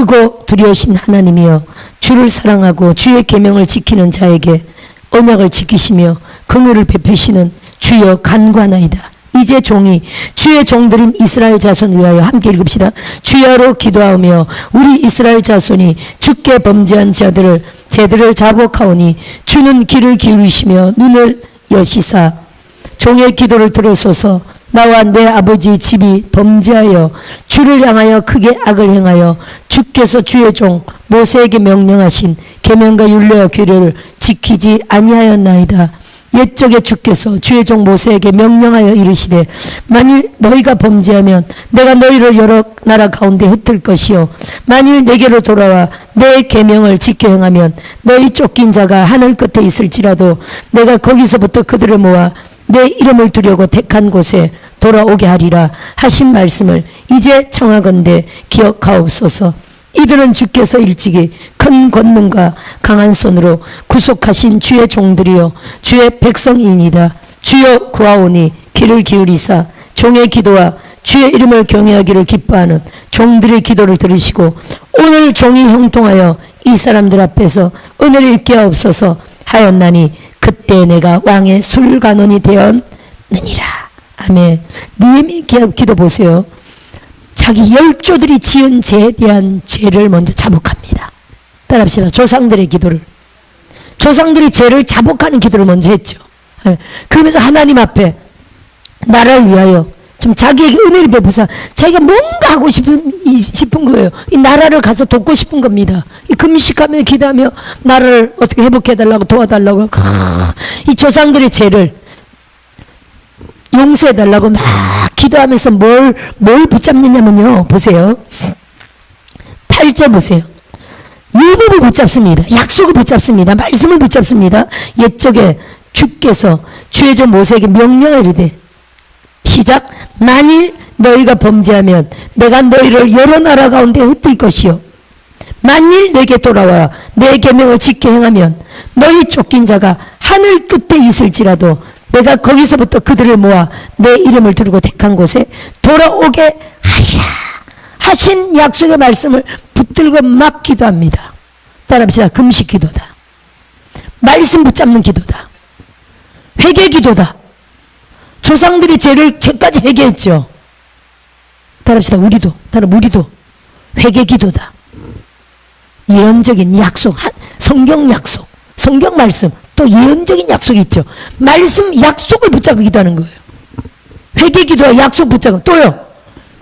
크고 두려우신 하나님이여 주를 사랑하고 주의 계명을 지키는 자에게 언약을 지키시며 긍휼을 베푸시는 주여 간구하나이다. 이제 종이 주의 종들인 이스라엘 자손을 위하여 함께 읽읍시다. 주여로 기도하며 우리 이스라엘 자손이 주께 범죄한 제들을 자복하오니 주는 귀를 기울이시며 눈을 여시사 종의 기도를 들으소서. 나와 내 아버지 집이 범죄하여 주를 향하여 크게 악을 행하여 주께서 주의 종 모세에게 명령하신 계명과 율례와 규례를 지키지 아니하였나이다. 옛적에 주께서 주의 종 모세에게 명령하여 이르시되 만일 너희가 범죄하면 내가 너희를 여러 나라 가운데 흩을 것이요 만일 내게로 돌아와 내 계명을 지켜 행하면 너희 쫓긴 자가 하늘 끝에 있을지라도 내가 거기서부터 그들을 모아 내 이름을 두려고 택한 곳에 돌아오게 하리라 하신 말씀을 이제 청하건대 기억하옵소서. 이들은 주께서 일찍이 큰 권능과 강한 손으로 구속하신 주의 종들이요 주의 백성이니이다. 주여 구하오니 귀를 기울이사 종의 기도와 주의 이름을 경외하기를 기뻐하는 종들의 기도를 들으시고 오늘 종이 형통하여 이 사람들 앞에서 은혜를 입게 하옵소서 하였나니 그때 내가 왕의 술관원이 되었느니라. 아멘. 느헤미야 기도 보세요. 자기 열조들이 지은 죄에 대한 죄를 먼저 자복합니다. 따라합시다. 조상들의 기도를. 조상들이 죄를 자복하는 기도를 먼저 했죠. 그러면서 하나님 앞에 나라를 위하여 좀 자기에게 은혜를 베푸사 자기가 뭔가 하고 싶은 거예요. 이 나라를 가서 돕고 싶은 겁니다. 이 금식하며 기도하며 나라를 어떻게 회복해달라고 도와달라고 이 조상들의 죄를 용서해달라고 막 기도하면서 뭘 붙잡느냐면요. 보세요. 8절 보세요. 율법을 붙잡습니다. 약속을 붙잡습니다. 말씀을 붙잡습니다. 옛적에 주께서 주의 종 모세에게 명령하리되 시작. 만일 너희가 범죄하면 내가 너희를 여러 나라 가운데 흩을 것이요 만일 내게 돌아와 내 계명을 지켜 행하면 너희 쫓긴 자가 하늘 끝에 있을지라도 내가 거기서부터 그들을 모아 내 이름을 두르고 택한 곳에 돌아오게 하리라 하신 약속의 말씀을 붙들고 막 기도합니다. 따라합시다. 금식 기도다. 말씀 붙잡는 기도다. 회개 기도다. 조상들이 죄까지 회개했죠. 따라합시다. 우리도 회개 기도다. 예언적인 약속, 성경 약속, 성경 말씀, 또 예언적인 약속이 있죠. 말씀 약속을 붙잡고 기도하는 거예요. 회개 기도와 약속 붙잡고 또요.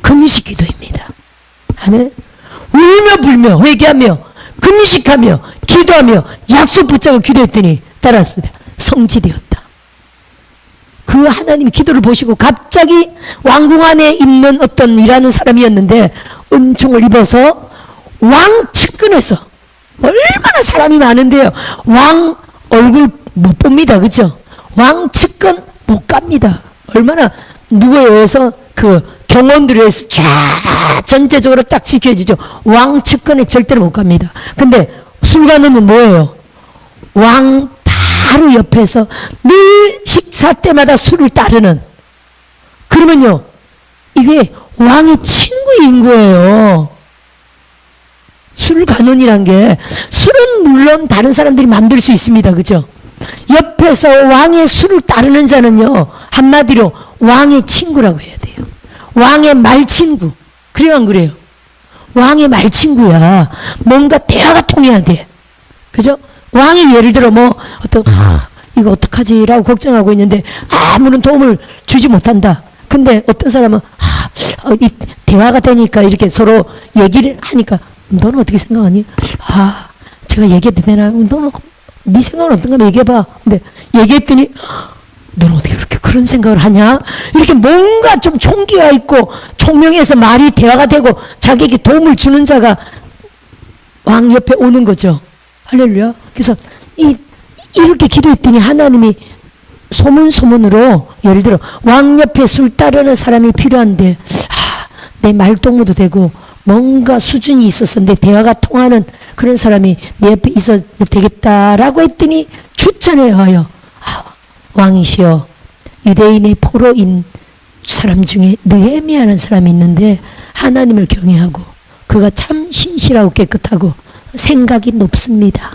금식 기도입니다. 아멘. 울며 불며 회개하며 금식하며 기도하며 약속 붙잡고 기도했더니 따라합니다. 성취되었다. 그 하나님이 기도를 보시고 갑자기 왕궁 안에 있는 어떤 일하는 사람이었는데 은총을 입어서 왕 측근에서 얼마나 사람이 많은데요. 왕 얼굴 못 봅니다. 그죠? 왕 측근 못 갑니다. 얼마나 누구에 의해서 그 경원들에 의해서 쫙 전체적으로 딱 지켜지죠. 왕 측근에 절대로 못 갑니다. 근데 술관원은 뭐예요? 왕 바로 옆에서 늘 식사 때마다 술을 따르는. 그러면요, 이게 왕의 친구인 거예요. 술관원이란 게, 술은 물론 다른 사람들이 만들 수 있습니다. 그죠? 옆에서 왕의 술을 따르는 자는요, 한마디로 왕의 친구라고 해야 돼요. 왕의 말친구. 그래요, 안 그래요? 왕의 말친구야. 뭔가 대화가 통해야 돼. 그죠? 왕이 예를 들어 이거 어떡하지라고 걱정하고 있는데 아무런 도움을 주지 못한다. 근데 어떤 사람은 이 대화가 되니까 이렇게 서로 얘기를 하니까 너는 어떻게 생각하니? 제가 얘기해도 되나? 너는 네 생각은 어떤가 얘기해봐. 근데 얘기했더니 너는 어떻게 그렇게 그런 생각을 하냐? 이렇게 뭔가 좀 총기가 있고 총명해서 말이 대화가 되고 자기에게 도움을 주는 자가 왕 옆에 오는 거죠. 할렐루야. 그래서 이렇게 기도했더니 하나님이 소문으로 예를 들어 왕 옆에 술 따르는 사람이 필요한데 내 말동무도 되고 뭔가 수준이 있어서 내 대화가 통하는 그런 사람이 내 옆에 있어도 되겠다라고 했더니 추천에 의하여 왕이시여 유대인의 포로인 사람 중에 느헤미야라는 사람이 있는데 하나님을 경외하고 그가 참 신실하고 깨끗하고 생각이 높습니다.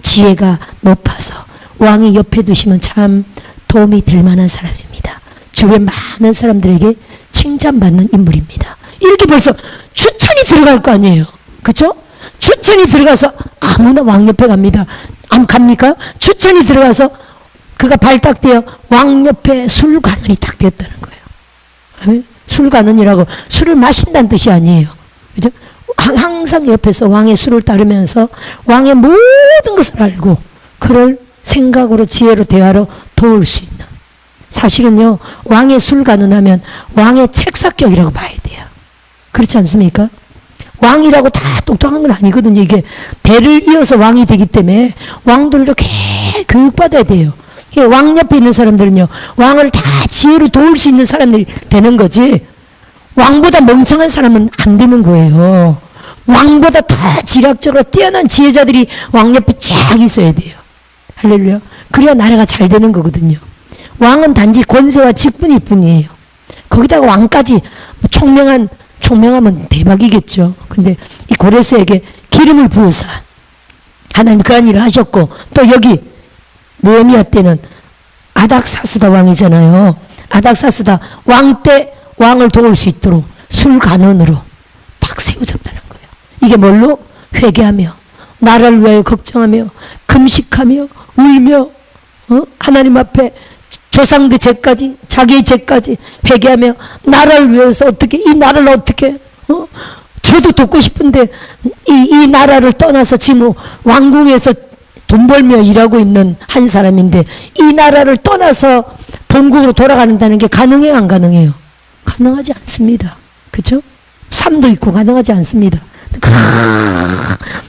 지혜가 높아서 왕이 옆에 두시면 참 도움이 될 만한 사람입니다. 주변 많은 사람들에게 칭찬받는 인물입니다. 이렇게 벌써 추천이 들어갈 거 아니에요. 그렇죠? 추천이 들어가서 아무나 왕 옆에 갑니다. 갑니까? 추천이 들어가서 그가 발탁되어 왕 옆에 술관원이 딱 됐다는 거예요. 술관원이라고 술을 마신다는 뜻이 아니에요. 그죠? 항상 옆에서 왕의 술을 따르면서 왕의 모든 것을 알고 그를 생각으로 지혜로 대화로 도울 수 있는, 사실은요 왕의 술관원하면 왕의 책사격이라고 봐야 돼요. 그렇지 않습니까? 왕이라고 다 똑똑한 건 아니거든요. 이게 대를 이어서 왕이 되기 때문에 왕들도 교육받아야 돼요. 왕 옆에 있는 사람들은요 왕을 다 지혜로 도울 수 있는 사람들이 되는 거지, 왕보다 멍청한 사람은 안 되는 거예요. 왕보다 더 지략적으로 뛰어난 지혜자들이 왕 옆에 쫙 있어야 돼요. 할렐루야. 그래야 나라가 잘 되는 거거든요. 왕은 단지 권세와 직분일 뿐이에요. 거기다가 왕까지 총명하면 대박이겠죠. 근데 이 고레스에게 기름을 부어서 하나님 그런 일을 하셨고, 또 여기 느헤미야 때는 아닥사스다 왕이잖아요. 아닥사스다 왕 때 왕을 도울 수 있도록 술관원으로 딱 세워졌다는 거예요. 이게 뭘로? 회개하며 나라를 위하여 걱정하며 금식하며 울며 하나님 앞에 조상들 죄까지 자기의 죄까지 회개하며 나라를 위해서 어떻게 이 나라를 어떻게 저도 돕고 싶은데 이 나라를 떠나서 지금 왕궁에서 돈 벌며 일하고 있는 한 사람인데 이 나라를 떠나서 본국으로 돌아간다는 게 가능해요, 안 가능해요? 가능하지 않습니다. 그렇죠? 삶도 있고 가능하지 않습니다.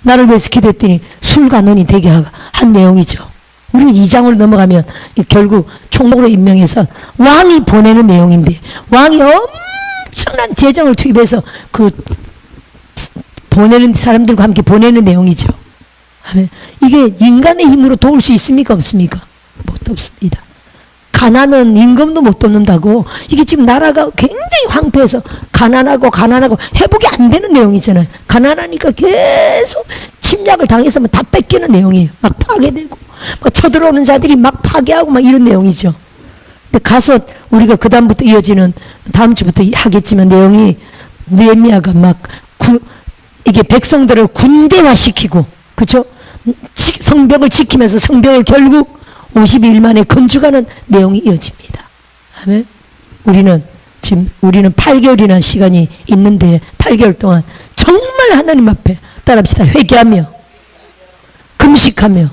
나를 위해서 기도했더니 술관원이 되게 한 내용이죠. 우리는 2장으로 넘어가면 결국 총독으로 임명해서 왕이 보내는 내용인데, 왕이 엄청난 재정을 투입해서 그 보내는 사람들과 함께 보내는 내용이죠. 이게 인간의 힘으로 도울 수 있습니까? 없습니까? 못 돕습니다. 가난은 임금도 못 돕는다고. 이게 지금 나라가 굉장히 황폐해서 가난하고 회복이 안 되는 내용이잖아요. 가난하니까 계속 침략을 당해서 다 뺏기는 내용이에요. 막 파괴되고 막 쳐들어오는 자들이 막 파괴하고 막 이런 내용이죠. 근데 가서 우리가 그 다음부터 이어지는 다음 주부터 하겠지만 내용이 느헤미야가 막 이게 백성들을 군대화시키고, 그렇죠? 성벽을 지키면서 성벽을 결국 52일 만에 건축하는 내용이 이어집니다. 아멘. 우리는 8개월이라는 시간이 있는데 8개월 동안 정말 하나님 앞에 따라합시다. 회개하며 금식하며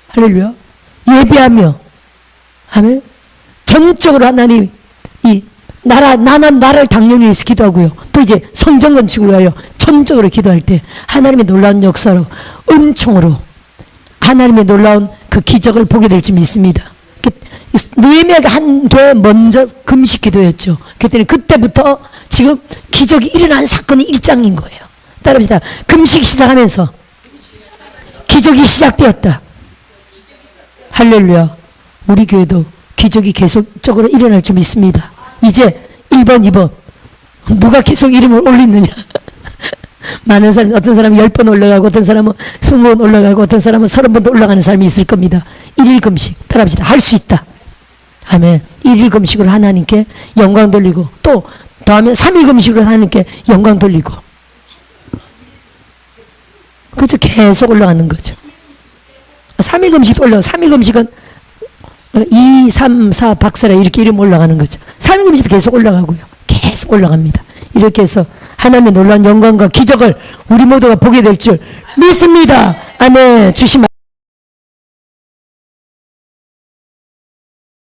할렐루야 예배하며, 아멘. 전적으로 하나님 나를 당연히 위해서 기도하고요. 또 이제 성전 건축을 위하여 전적으로 기도할 때 하나님의 놀라운 역사로 은총으로 하나님의 놀라운 그 기적을 보게 될 줄 믿습니다. 느헤미야가 한 게 먼저 금식 기도였죠. 그때부터 지금 기적이 일어난 사건이 1장인 거예요. 따라합시다. 금식 시작하면서 기적이 시작되었다. 할렐루야. 우리 교회도 기적이 계속적으로 일어날 줄 믿습니다. 이제 1번, 2번 누가 계속 이름을 올리느냐. 많은 사람, 어떤 사람은 10번 올라가고 어떤 사람은 20번 올라가고 어떤 사람은 30번도 올라가는 사람이 있을 겁니다. 1일 금식 따라합시다. 할 수 있다. 아멘. 1일 금식으로 하나님께 영광 돌리고, 또 다음에 3일 금식으로 하나님께 영광 돌리고, 그렇죠. 계속 올라가는 거죠. 3일 금식도 올라가고, 3일 금식은 2, 3, 4 박사라 이렇게 이름 올라가는 거죠. 3일 금식도 계속 올라가고요. 계속 올라갑니다. 이렇게 해서 하나님의 놀라운 영광과 기적을 우리 모두가 보게 될 줄 믿습니다. 아멘. 주시면